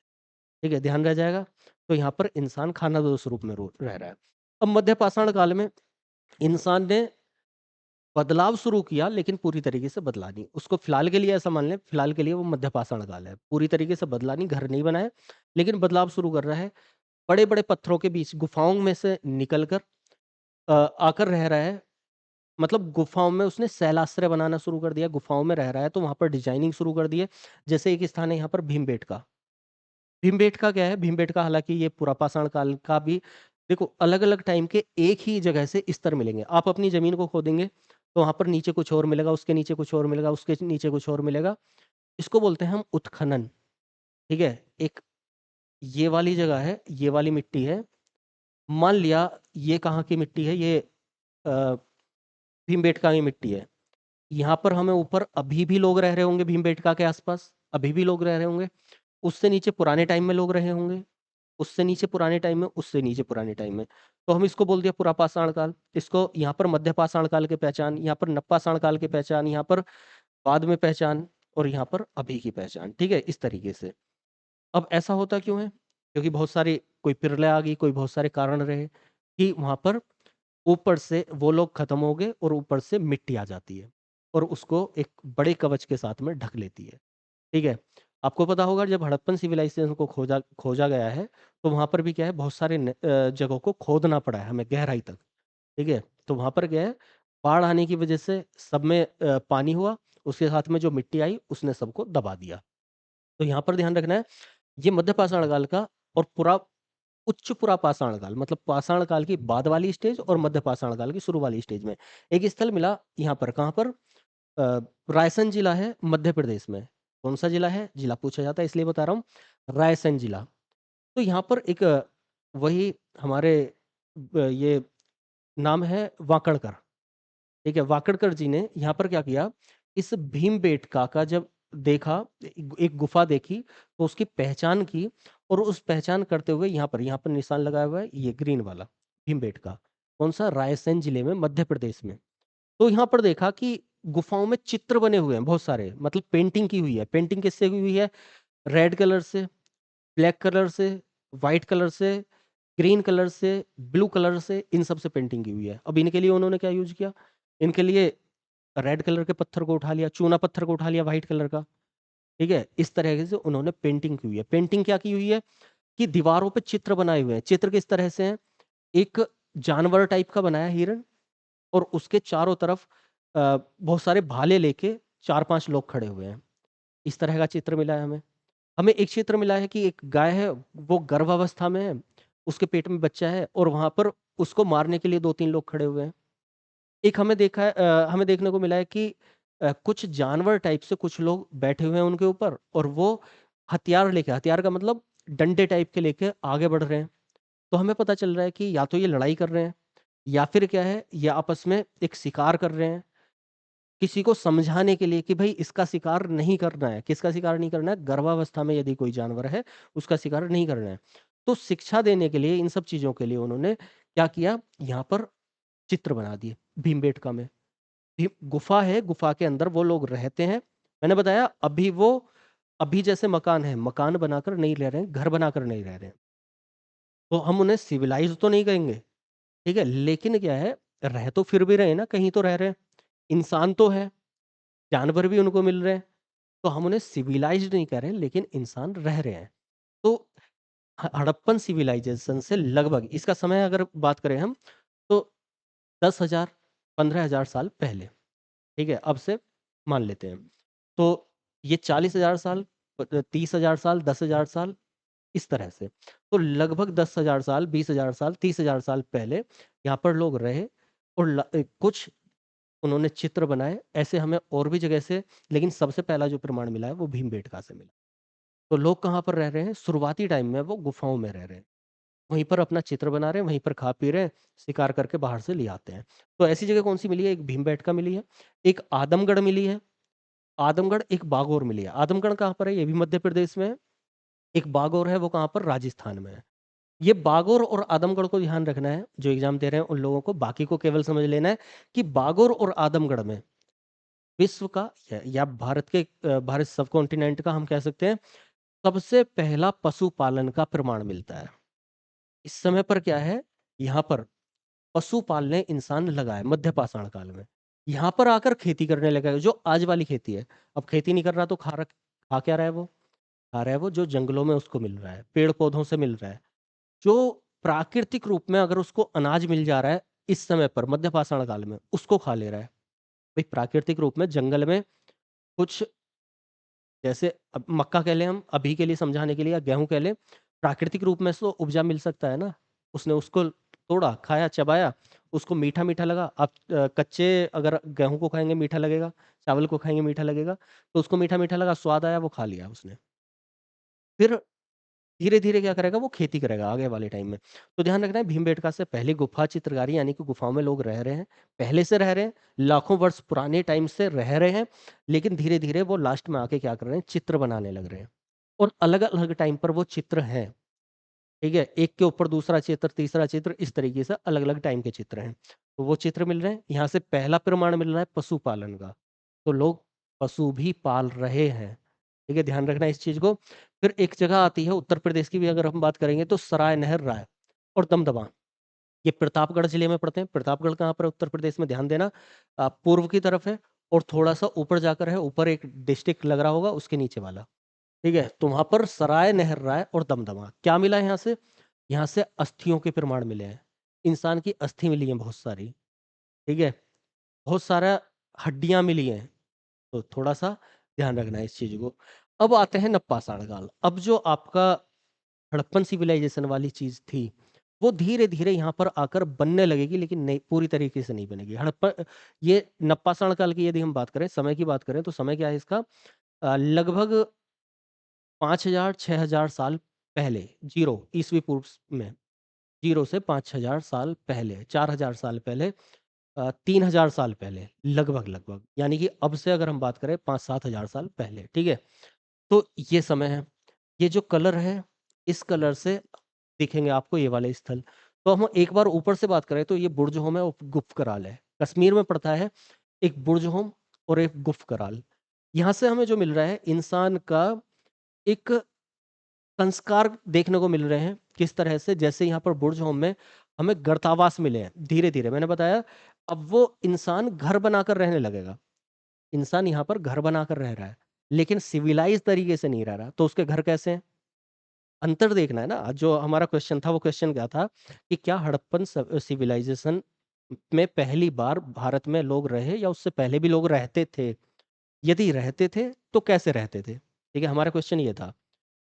ठीक है, ध्यान रह जाएगा। तो यहाँ पर इंसान खानादोष रूप में रह रहा है। अब मध्य पाषाण काल में इंसान ने बदलाव शुरू किया, लेकिन पूरी तरीके से बदला नहीं। उसको फिलहाल के लिए ऐसा मान लें, फिलहाल के लिए वो मध्य पाषाण काल है। पूरी तरीके से बदला नहीं, घर नहीं बनाया, लेकिन बदलाव शुरू कर रहा है। बड़े-बड़े पत्थरों के बीच गुफाओं में से निकल कर आकर रह रहा है। मतलब गुफाओं में उसने शैलाश्रय बनाना शुरू कर दिया, गुफाओं में रह रहा है तो वहाँ पर डिजाइनिंग शुरू कर दी है। जैसे एक स्थान है यहाँ पर भीमबेटका। भीमबेटका क्या है? भीमबेटका हालाँकि ये पुरापाषाण काल का भी, देखो अलग-अलग टाइम के एक ही जगह से स्तर मिलेंगे। आप अपनी ज़मीन को खोदेंगे, तो वहाँ पर नीचे कुछ और मिलेगा, उसके नीचे कुछ और मिलेगा, उसके नीचे कुछ और मिलेगा। इसको बोलते हैं हम उत्खनन, ठीक है? एक ये वाली जगह है, ये वाली मिट्टी है। मान लिया ये कहाँ की मिट्टी है? ये अ, भीमबेटका की मिट्टी है। यहाँ पर हमें ऊपर अभी भी लोग रह रहे होंगे भीमबेटका के आस-पास, अभी भी लोग रह रहे होंगे। उससे नीचे पुराने टाइम में लोग रहे होंगे। उससे नीचे पुराने टाइम में, उससे नीचे पुराने टाइम में। तो हम इसको बोल दिया पुरापाषाण काल। इसको यहाँ पर मध्यपाषाण काल की पहचान, यहाँ पर नवपाषाण काल की पहचान, यहाँ पर बाद में पहचान, और यहाँ पर अभी की पहचान। ठीक है, इस तरीके से। अब ऐसा होता क्यों है? क्योंकि बहुत सारी, कोई प्रलय आ गई, कोई बहुत सारे कारण रहे कि वहां पर ऊपर से वो लोग खत्म हो गए और ऊपर से मिट्टी आ जाती है और उसको एक बड़े कवच के साथ में ढक लेती है। ठीक है। आपको पता होगा जब हड़प्पन सिविलाइजेशन को खोजा खोजा गया है, तो वहां पर भी क्या है, बहुत सारे जगहों को खोदना पड़ा है हमें गहराई तक। ठीक है। तो वहां पर क्या है, बाढ़ आने की वजह से सब में पानी हुआ, उसके साथ में जो मिट्टी आई उसने सबको दबा दिया। तो यहाँ पर ध्यान रखना है, ये मध्य पाषाण काल का और उच्च पुरा पाषाण काल, मतलब पाषाण काल की बाद वाली स्टेज और मध्य पाषाण काल की शुरू वाली स्टेज में एक स्थल मिला। यहाँ पर कहाँ पर? रायसेन जिला है मध्य प्रदेश में। कौन सा जिला है? जिला पूछा जाता है इसलिए बता रहा हूँ, रायसेन जिला। तो यहाँ पर एक वही हमारे ये नाम है वाकड़कर। ठीक है, वाकड़कर जी ने यहाँ पर क्या किया, इस भीमबेटका का जब देखा, एक गुफा देखी, तो उसकी पहचान की, और उस पहचान करते हुए यहाँ पर निशान लगाया हुआ है, ये ग्रीन वाला भीमबेटका। कौन सा? रायसेन जिले में, मध्य प्रदेश में। तो यहाँ पर देखा कि गुफाओं में चित्र बने हुए हैं बहुत सारे, मतलब पेंटिंग की हुई है। पेंटिंग किससे हुई हुई है? रेड कलर से, ब्लैक कलर से, व्हाइट कलर से, ग्रीन कलर से, ब्लू कलर से, इन सब से पेंटिंग की हुई है। अब इनके लिए उन्होंने क्या यूज किया? इनके लिए रेड कलर के पत्थर को उठा लिया, चूना पत्थर को उठा लिया व्हाइट कलर का। ठीक है, इस तरह से उन्होंने पेंटिंग की हुई है। पेंटिंग क्या की हुई है कि दीवारों पे चित्र बनाए हुए हैं। चित्र किस तरह से हैं? एक जानवर टाइप का बनाया, हिरण, और उसके चारों तरफ बहुत सारे भाले लेके 4-5 लोग खड़े हुए हैं। इस तरह का चित्र मिला है हमें। हमें एक चित्र मिला है कि एक गाय है, वो गर्भावस्था में है, उसके पेट में बच्चा है, और वहां पर उसको मारने के लिए 2-3 लोग खड़े हुए हैं। एक हमें देखा है, हमें देखने को मिला है कि कुछ जानवर टाइप से कुछ लोग बैठे हुए हैं उनके ऊपर, और वो हथियार लेके, हथियार का मतलब डंडे टाइप के लेके आगे बढ़ रहे हैं। तो हमें पता चल रहा है कि या तो ये लड़ाई कर रहे हैं, या फिर क्या है, ये आपस में एक शिकार कर रहे हैं, किसी को समझाने के लिए कि भाई इसका शिकार नहीं करना है। किसका शिकार नहीं करना है? गर्भावस्था में यदि कोई जानवर है, उसका शिकार नहीं करना है। तो शिक्षा देने के लिए, इन सब चीजों के लिए उन्होंने क्या किया, यहाँ पर चित्र बना दिए भीमबेटका में। गुफा है, गुफा के अंदर वो लोग रहते हैं। मैंने बताया अभी जैसे मकान है, मकान बनाकर नहीं रह रहे हैं, घर बनाकर नहीं रह रहे हैं। तो हम उन्हें सिविलाइज तो नहीं कहेंगे, ठीक है, लेकिन क्या है, रह तो फिर भी रहे हैं ना, कहीं तो रह रहे हैं। इंसान तो है, जानवर भी उनको मिल रहे हैं। तो हम उन्हें सिविलाइज्ड नहीं कह रहे हैं, लेकिन इंसान रह रहे हैं। तो हड़प्पन सिविलाइजेशन से लगभग, इसका समय अगर बात करें हम, तो 10,000 15,000 साल पहले। ठीक है, अब से मान लेते हैं। तो ये 40,000 साल, 30,000 साल, 10,000 साल, इस तरह से। तो लगभग 10,000 साल, 20,000 साल, 30,000 साल पहले यहाँ पर लोग रहे, और कुछ उन्होंने चित्र बनाए। ऐसे हमें और भी जगह से, लेकिन सबसे पहला जो प्रमाण मिला है वो भीमबेटका से मिला। तो लोग कहाँ पर रह रहे हैं? शुरुआती टाइम में वो गुफाओं में रह रहे हैं, वहीं पर अपना चित्र बना रहे हैं, वहीं पर खा पी रहे हैं, शिकार करके बाहर से ले आते हैं। तो ऐसी जगह कौन सी मिली है? एक भीमबेटका मिली है, एक आदमगढ़ मिली है। आदमगढ़, एक बागौर मिली है। आदमगढ़ कहाँ पर है? ये भी मध्य प्रदेश में है। एक बागौर है, वो कहाँ पर? राजस्थान में है। ये बागौर और आदमगढ़ को ध्यान रखना है, जो एग्जाम दे रहे हैं उन लोगों को। बाकी को केवल समझ लेना है कि बागौर और आदमगढ़ में विश्व का या भारत के, भारत सब कॉन्टिनेंट का हम कह सकते हैं, सबसे पहला पशुपालन का प्रमाण मिलता है। इस समय पर क्या है, यहाँ पर पशु पालने इंसान लगा है मध्य पाषाण काल में। यहाँ पर आकर खेती करने लगा है, जो आज वाली खेती है। अब खेती नहीं कर रहा तो खा क्या रहा है वो? खा रहा है वो जो जंगलों में उसको मिल रहा है, पेड़ पौधों से मिल रहा है। जो प्राकृतिक रूप में अगर उसको अनाज मिल जा रहा है इस समय पर मध्य पाषाण काल में, उसको खा ले रहा है। भाई प्राकृतिक रूप में जंगल में कुछ, जैसे अब मक्का कह लें हम अभी के लिए समझाने के लिए, या गेहूं कह लें, प्राकृतिक रूप में से तो उपजा मिल सकता है ना। उसने उसको तोड़ा, खाया, चबाया, उसको मीठा मीठा लगा। आप कच्चे अगर गेहूं को खाएंगे मीठा लगेगा, चावल को खाएंगे मीठा लगेगा, तो उसको मीठा मीठा लगा, स्वाद आया, वो खा लिया उसने। फिर धीरे धीरे क्या करेगा, वो खेती करेगा आगे वाले टाइम में। तो ध्यान रखना है, भीमबेटका से पहले गुफा चित्रकारी, यानी कि गुफाओं में लोग रह रहे हैं, पहले से रह रहे हैं, लाखों वर्ष पुराने टाइम से रह रहे हैं। लेकिन धीरे धीरे वो लास्ट में आके क्या कर रहे हैं, चित्र बनाने लग रहे हैं, और अलग अलग टाइम पर वो चित्र हैं। ठीक है? एक के ऊपर दूसरा चित्र, तीसरा चित्र, इस तरीके से अलग-अलग टाइम के चित्र हैं। तो वो चित्र मिल रहे हैं। यहाँ से पहला प्रमाण मिल रहा है पशुपालन का। तो लोग पशु भी पाल रहे हैं। ठीक है? ध्यान रखना इस चीज़ को। फिर एक जगह आती है उत्तर प्रदेश की भी अगर हम बात करेंगे तो सराय नहर राय और दमदमा। ये प्रतापगढ़ जिले में पड़ते हैं। प्रतापगढ़ कहाँ पर है उत्तर प्रदेश में, ध्यान देना। पूर्व की तरफ है और थोड़ा-सा ऊपर जाकर है, ऊपर एक डिस्ट्रिक्ट लग रहा होगा उसके नीचे वाला। ठीक है? तो वहाँ पर सराय नहर राय और दमदमा। क्या मिला है यहाँ से? यहाँ से अस्थियों के प्रमाण मिले हैं। इंसान की अस्थि मिली है बहुत सारी। ठीक है? बहुत सारा हड्डियाँ मिली हैं। तो थोड़ा-सा ध्यान रखना है इस चीज़ को। अब आते हैं नवपाषाण काल। अब जो आपका हड़प्पन सिविलाइजेशन वाली चीज़ थी, वो धीरे-धीरे यहाँ पर आकर बनने लगेगी, लेकिन नहीं, पूरी तरीके से नहीं बनेगी। ये नवपाषाण काल की यदि हम बात करें, समय की बात करें, तो समय क्या है इसका? लगभग 5000 6000 साल पहले, 0 ईसवी पूर्व में, 0 से 5000 साल पहले, 4000 साल पहले, 3000 साल पहले, लगभग-लगभग। यानी कि अब से अगर हम बात करें 5-7 हज़ार साल पहले, ठीक है? तो ये समय है। ये जो कलर है, इस कलर से दिखेंगे आपको ये वाले स्थल। तो हम एक बार ऊपर से बात करें तो ये बुर्ज होम है और गुफ़ कराल है। कश्मीर में पड़ता है, एक बुर्ज होम और एक गुफ़ कराल। यहाँ से हमें जो मिल रहा है, इंसान का एक संस्कार देखने को मिल रहे हैं। किस तरह से? जैसे यहाँ पर बुर्ज होम में हमें गर्तावास मिले हैं, धीरे-धीरे। मैंने बताया, अब वो इंसान घर बनाकर रहने लगेगा। इंसान यहाँ पर घर बनाकर रह रहा है, लेकिन सिविलाइज़ तरीके से नहीं रह रहा। तो उसके घर कैसे हैं? अंतर देखना है ना। जो हमारा क्वेश्चन था, वो क्वेश्चन क्या था कि क्या हड़प्पन सिविलाइजेशन में पहली बार भारत में लोग रहे या उससे पहले भी लोग रहते थे? यदि रहते थे, तो कैसे रहते थे? ठीक है, हमारा क्वेश्चन ये था।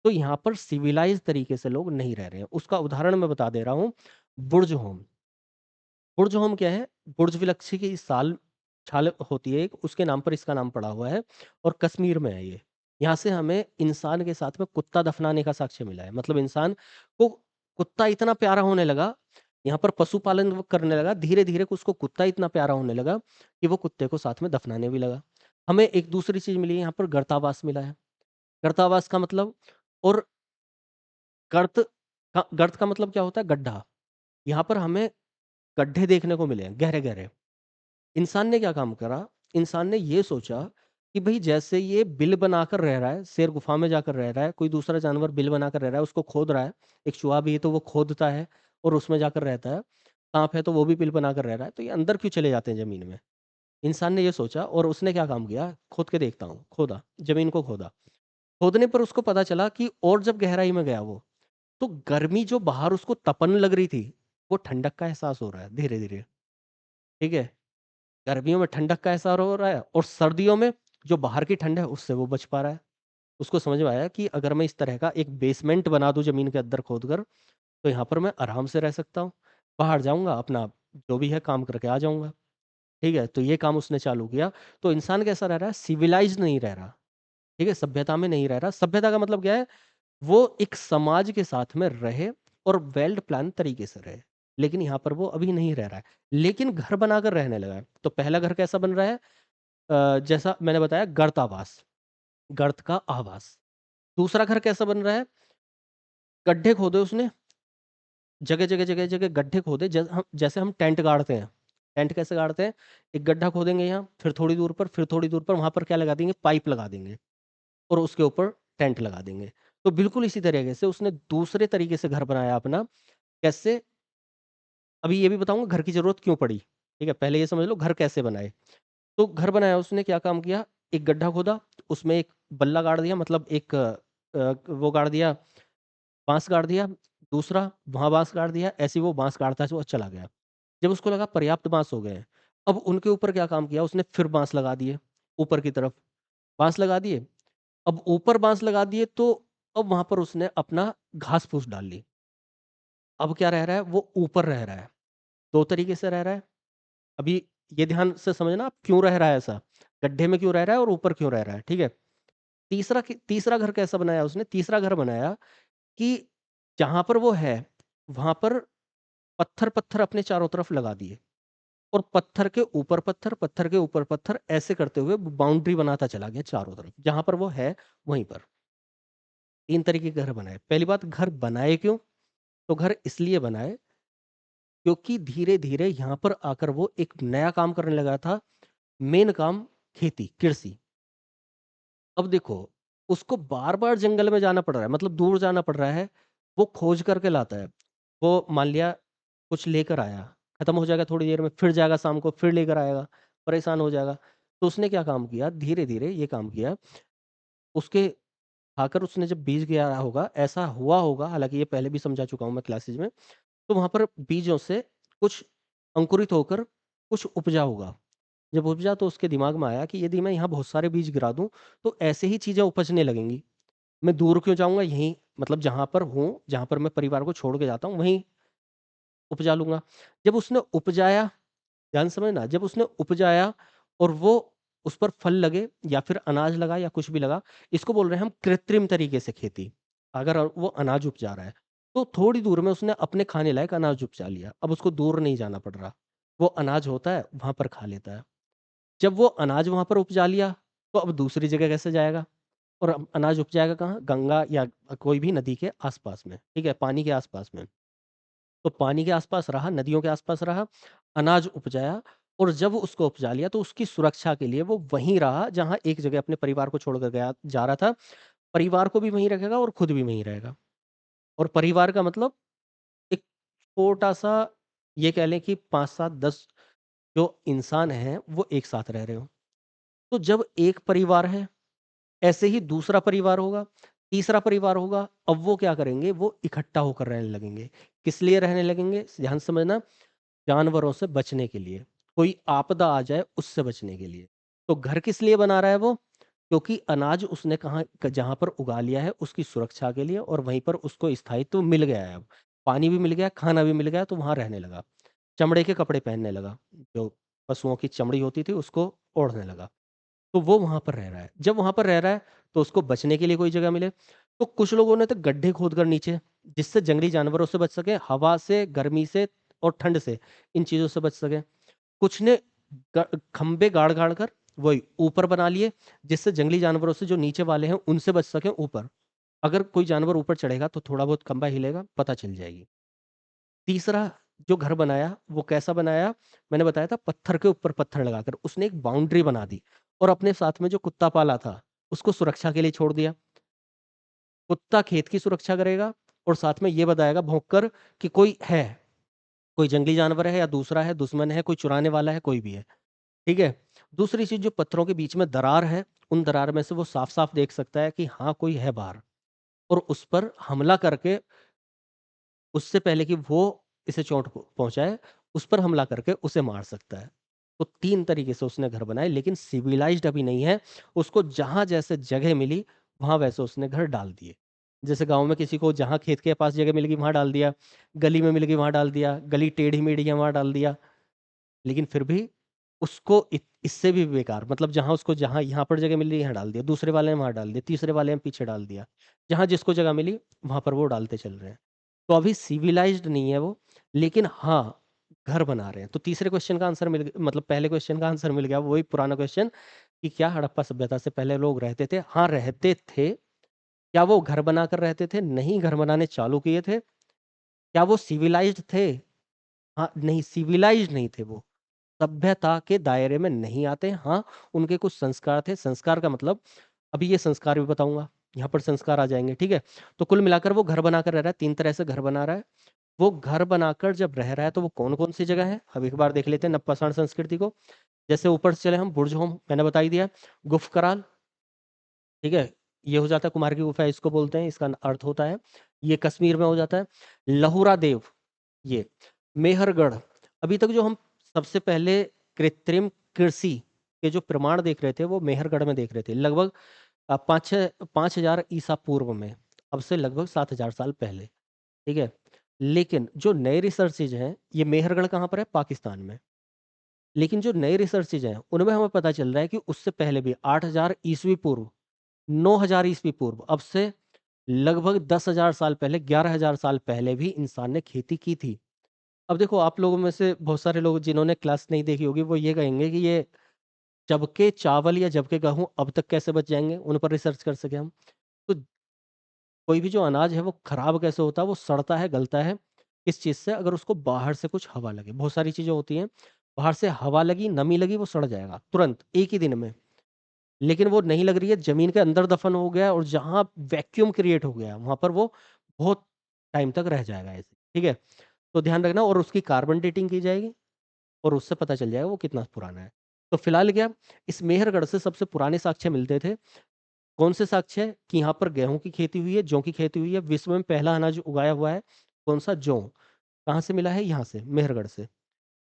तो यहाँ पर सिविलाइज़ तरीके से लोग नहीं रह रहे हैं। उसका उदाहरण मैं बता दे रहा हूँ, बुर्ज होम। बुर्ज होम क्या है? बुर्ज बिलख्शी की छाल होती है एक, उसके नाम पर इसका नाम पड़ा हुआ है और कश्मीर में है ये। यहाँ से हमें इंसान के साथ में कुत्ता दफनाने का साक्ष्य मिला है। मतलब इंसान को कुत्ता इतना प्यारा होने लगा, यहाँ पर पशुपालन वो करने लगा, धीरे-धीरे उसको कुत्ता इतना प्यारा होने लगा कि वो कुत्ते को साथ में दफनाने भी लगा। हमें एक दूसरी चीज़ मिली है, यहाँ पर गर्तावास मिला है। गर्तावास का मतलब, और गर्त का मतलब क्या होता है? गड्ढा। यहाँ पर हमें गड्ढे देखने को मिले हैं, गहरे-गहरे। इंसान ने क्या काम करा? इंसान ने ये सोचा कि भई जैसे ये बिल बनाकर रह रहा है, शेर गुफ़ा में जाकर रह रहा है, कोई दूसरा जानवर बिल बनाकर रह रहा है, उसको खोद रहा है। एक चूहा भी है तो वो खोदता है और उसमें जाकर रहता है। साँप है तो वो भी बिल बनाकर रह रहा है, तो ये अंदर क्यों चले जाते हैं ज़मीन में? इंसान ने ये सोचा और उसने क्या काम किया? खोद के देखता हूँ, खोदा, ज़मीन को खोदा। खोदने पर उसको पता चला कि और जब गहराई में गया वो, तो गर्मी जो बाहर उसको तपन लग रही थी, वो ठंडक का एहसास हो रहा है धीरे-धीरे, ठीक है? गर्मियों में ठंडक का एहसास हो रहा है और सर्दियों में जो बाहर की ठंड है उससे वो बच पा रहा है। उसको समझ में आया कि अगर मैं इस तरह का एक बेसमेंट बना दूँ ज़मीन के अंदर खोदकर, तो यहाँ पर मैं आराम से रह सकता हूँ। बाहर जाऊँगा, अपना जो भी है काम करके आ जाऊँगा। ठीक है? तो ये काम उसने चालू किया। तो इंसान कैसा रह रहा है? सिविलाइज़्ड नहीं रह रहा। ठीक है? सभ्यता में नहीं रह रहा। सभ्यता का मतलब क्या है? वो एक समाज के साथ में रहे और वेल प्लान तरीके से रहे। लेकिन यहाँ पर वो अभी नहीं रह रहा है। लेकिन घर बनाकर रहने लगा है। तो पहला घर कैसा बन रहा है? जैसा मैंने बताया, गर्त आवास, गर्त का आवास। दूसरा घर कैसा बन रहा है? गड्ढे खोदे उसने, जगह-जगह, जगह-जगह गड्ढे खोदे, जैसे हम टेंट गाड़ते हैं। टेंट कैसे गाड़ते हैं? एक गड्ढा खोदेंगे यहाँ, फिर थोड़ी दूर पर, फिर थोड़ी दूर पर वहाँ पर क्या लगा देंगे? पाइप लगा देंगे और उसके ऊपर टेंट लगा देंगे। तो बिल्कुल इसी तरीके से उसने दूसरे तरीके से घर बनाया अपना। कैसे? अभी ये भी बताऊँगा घर की ज़रूरत क्यों पड़ी। ठीक है? पहले ये समझ लो घर कैसे बनाए। तो घर बनाया उसने, क्या काम किया? एक गड्ढा खोदा, उसमें एक बल्ला गाड़ दिया, मतलब एक वो गाड़ दिया, बाँस गाड़ दिया, दूसरा वहाँ बाँस गाड़ दिया, ऐसे ही वो बाँस गाड़ता हुआ चला गया। जब उसको लगा पर्याप्त बाँस हो गए हैं, अब उनके ऊपर क्या काम किया उसने? फिर बाँस लगा दिए, ऊपर की तरफ, बाँस लगा दिए। अब ऊपर बाँस लगा दिए तो अब वहाँ पर उसने अपना घास-फूस डाल ली। अब क्या रह रहा है? वो ऊपर रह रहा है, 2 तरीके से रह रहा है। अभी ये ध्यान से समझना आप क्यों रह रहा है ऐसा? गड्ढे में क्यों रह रहा है और ऊपर क्यों रह रहा है, ठीक है? तीसरा घर कैसा बनाया उसने? तीसरा घर बनाया कि जहाँ पर वो है, वहाँ पर पत्थर-पत्थर अपने चारों तरफ लगा दिए और पत्थर के ऊपर पत्थर, ऐसे करते हुए बाउंड्री बनाता चला गया चारों तरफ, जहाँ पर वो है वहीं पर। 3 तरीके के घर बनाए। पहली बात, घर बनाए क्यों? तो घर इसलिए बनाए क्योंकि धीरे-धीरे यहाँ पर आकर वो एक नया काम करने लगा था, मेन काम खेती, कृषि। अब देखो, उसको बार-बार जंगल में जाना पड़ रहा है, मतलब दूर जाना पड़ रहा है, वो खोज करके लाता है। वो मान लिया कुछ लेकर आया, खत्म हो जाएगा थोड़ी देर में, फिर जाएगा शाम को, फिर लेकर आएगा, परेशान हो जाएगा। तो उसने क्या काम किया, धीरे-धीरे ये काम किया, उसके खाकर उसने जब बीज गिराया होगा, ऐसा हुआ होगा, हालाँकि ये पहले भी समझा चुका हूँ मैं क्लासेज़ में, तो वहाँ पर बीजों से कुछ अंकुरित होकर कुछ उपजा होगा। जब उपजा तो उसके दिमाग में आया कि यदि मैं यहाँ बहुत सारे बीज गिरा दूँ, तो ऐसे ही चीज़ें उपजने लगेंगी। मैं दूर क्यों जाऊँगा, यहीं मतलब जहाँ पर हूँ, जहाँ पर मैं परिवार को छोड़ के जाता हूँ, वहीं उपजा लूँगा। जब उसने उपजाया, ध्यान से समझना, जब उसने उपजाया और वो उस पर फल लगे या फिर अनाज लगा या कुछ भी लगा, इसको बोल रहे हैं हम कृत्रिम तरीके से खेती। अगर वो अनाज उपजा रहा है, तो थोड़ी दूर में उसने अपने खाने लायक अनाज उपजा लिया। अब उसको दूर नहीं जाना पड़ रहा। वो अनाज होता है, वहाँ पर खा लेता है। जब वो अनाज वहाँ पर उपजा लिया, तो अब दूसरी जगह कैसे जाएगा? और अब अनाज उपजाएगा कहाँ? गंगा या कोई भी नदी के आस-पास में, ठीक है? पानी के आस-पास में। तो पानी के आस-पास रहा, नदियों के आस-पास रहा, अनाज उपजाया और जब उसको उपजा लिया तो उसकी सुरक्षा के लिए वो वहीं रहा जहाँ एक जगह अपने परिवार को छोड़कर गया जा रहा था। परिवार को भी वहीं रखेगा और खुद भी वहीं रहेगा। और परिवार का मतलब एक छोटा-सा, ये कह लें कि 5, 7, 10 जो इंसान हैं, वो एक साथ रह रहे हों। तो जब एक परिवार है, ऐसे ही दूसरा परिवार होगा, तीसरा परिवार होगा, अब वो क्या करेंगे, वो इकट्ठा होकर रहने लगेंगे। किस लिए रहने लगेंगे? ध्यान से समझना, जानवरों से बचने के लिए। कोई आपदा आ जाए उससे बचने के लिए। तो घर किस लिए बना रहा है वो? क्योंकि अनाज उसने कहाँ क जहाँ पर उगा लिया है उसकी सुरक्षा के लिए और वहीं पर उसको स्थायित्व मिल गया है अब। पानी भी मिल गया, खाना भी मिल गया तो वहाँ रहने लगा। चमड़े के कपड़े पहनने लगा। जो पशुओं की चमड़ी होती थी उसको ओढ़ने लगा। तो वो वहाँ पर रह रहा है। जब वहाँ पर रह रहा है तो उसको बचने के लिए कोई जगह मिले। तो कुछ लोगों ने तो गड्ढे खोदकर नीचे, जिससे जंगली जानवरों से बच सकें, हवा से, गर्मी से और ठंड से, इन चीज़ों से बच सकें। कुछ ने खंबे गाड़-गाड़ कर वही ऊपर बना लिए, जिससे जंगली जानवरों से जो नीचे वाले हैं उनसे बच सकें ऊपर। अगर कोई जानवर ऊपर चढ़ेगा तो थोड़ा बहुत खंबा हिलेगा, पता चल जाएगी। तीसरा जो घर बनाया वो कैसा बनाया? मैंने बताया था पत्थर के ऊपर पत्थर लगाकर उसने एक बाउंड्री बना दी और अपने साथ में जो कुत्ता पाला था, उसको सुरक्षा के लिए छोड़ दिया। कुत्ता खेत की सुरक्षा करेगा और साथ में ये बताएगा भौंक कर कि कोई है, कोई जंगली जानवर है या दूसरा है, दुश्मन है, कोई चुराने वाला है, कोई भी है। ठीक है? दूसरी चीज़, जो पत्थरों के बीच में दरार है, उन दरार में से वो साफ-साफ देख सकता है कि हाँ, कोई है बाहर और उस पर हमला करके, उससे पहले कि वो इसे चोट पहुँचाए, उस पर हमला करके उसे मार सकता है। तो 3 तरीके से उसने घर बनाए, लेकिन सिविलाइज़्ड अभी नहीं है। उसको जहाँ जैसे जगह मिली, वहाँ वैसे उसने घर डाल दिए। जैसे गाँव में किसी को जहाँ खेत के पास जगह मिल गई वहाँ डाल दिया, गली में मिल गई वहाँ डाल दिया, गली टेढ़ी-मेढ़ी है वहाँ डाल दिया। लेकिन फिर भी उसको इससे भी बेकार, मतलब जहाँ उसको, जहाँ यहाँ पर जगह मिल रही है यहाँ डाल दिया, दूसरे वाले ने वहाँ डाल दिया, तीसरे वाले ने पीछे डाल दिया। जहाँ जिसको जगह मिली वहाँ पर वो डालते चल रहे हैं। तो अभी सिविलाइज़्ड नहीं है वो, लेकिन हाँ, घर बना रहे हैं। तो तीसरे क्वेश्चन का आंसर मिल ग मतलब पहले क्वेश्चन का आंसर मिल गया, वही पुराना क्वेश्चन कि क्या हड़प्पा सभ्यता से पहले लोग रहते थे? हाँ, रहते थे। क्या वो घर बनाकर रहते थे? नहीं, घर बनाने चालू किए थे। क्या वो सिविलाइज़्ड थे? हाँ, नहीं, सिविलाइज़्ड नहीं थे वो। सभ्यता के दायरे में नहीं आते। हाँ, उनके कुछ संस्कार थे। संस्कार का मतलब, अभी ये संस्कार भी बताऊँगा, यहाँ पर संस्कार आ जाएँगे, ठीक है? तो कुल मिलाकर वो घर बनाकर रह रहा है, 3 तरह से घर बना रहा है। वो घर बनाकर जब रह रहा है तो वो कौन-कौन सी जगह है? अब एक बार देख लेते हैं नवपाषाण संस्कृति को। जैसे ऊपर से चले हम, बुर्ज होम मैंने बता ही दिया, गुफ़ कराल, ठीक है? ये हो जाता है कुम्हार की गुफ़ा, इसको बोलते हैं, इसका अर्थ होता है। ये कश्मीर में हो जाता है। लहुरा देव, ये मेहरगढ़। अभी तक जो हम सबसे पहले कृत्रिम कृषि के जो प्रमाण देख रहे थे वो मेहरगढ़ में देख रहे थे, लगभग 5,000 ईसा पूर्व में, अब से लगभग 7,000 साल पहले, ठीक है? लेकिन जो नए रिसर्चेज हैं, ये मेहरगढ़ कहाँ पर है? पाकिस्तान में। लेकिन जो नए रिसर्चेज हैं उनमें हमें पता चल रहा है कि उससे पहले भी 8,000 ईस्वी पूर्व, 9,000 ईस्वी पूर्व, अब से लगभग 10,000 साल पहले, 11,000 साल पहले भी इंसान ने खेती की थी। अब देखो, आप लोगों में से बहुत सारे लोग जिन्होंने क्लास नहीं देखी होगी वो ये कहेंगे कि ये जब के चावल या जब के गेहूँ अब तक कैसे बच जाएँगे? उन पर रिसर्च कर सकें हम। तो कोई भी जो अनाज है वो खराब कैसे होता है, वो सड़ता है, गलता है, किस चीज़ से? अगर उसको बाहर से कुछ हवा लगे। बहुत सारी चीज़ें होती हैं, बाहर से हवा लगी, नमी लगी, वो सड़ जाएगा तुरंत, एक ही दिन में। लेकिन वो नहीं लग रही है, ज़मीन के अंदर दफ़न हो गया है और जहाँ वैक्यूम क्रिएट हो गया है, वहाँ पर वो बहुत टाइम तक रह जाएगा ऐसे, ठीक है? तो ध्यान रखना, और उसकी कार्बन डेटिंग की जाएगी और उससे पता चल जाएगा वो कितना पुराना है। तो फिलहाल क्या, इस मेहरगढ़ से सबसे पुराने साक्ष्य मिलते थे। कौन से साक्ष्य? कि यहाँ पर गेहूँ की खेती हुई है, जौ की खेती हुई है, विश्व में पहला अनाज उगाया हुआ है, कौन-सा? जौ। कहाँ से मिला है? यहाँ से, मेहरगढ़ से।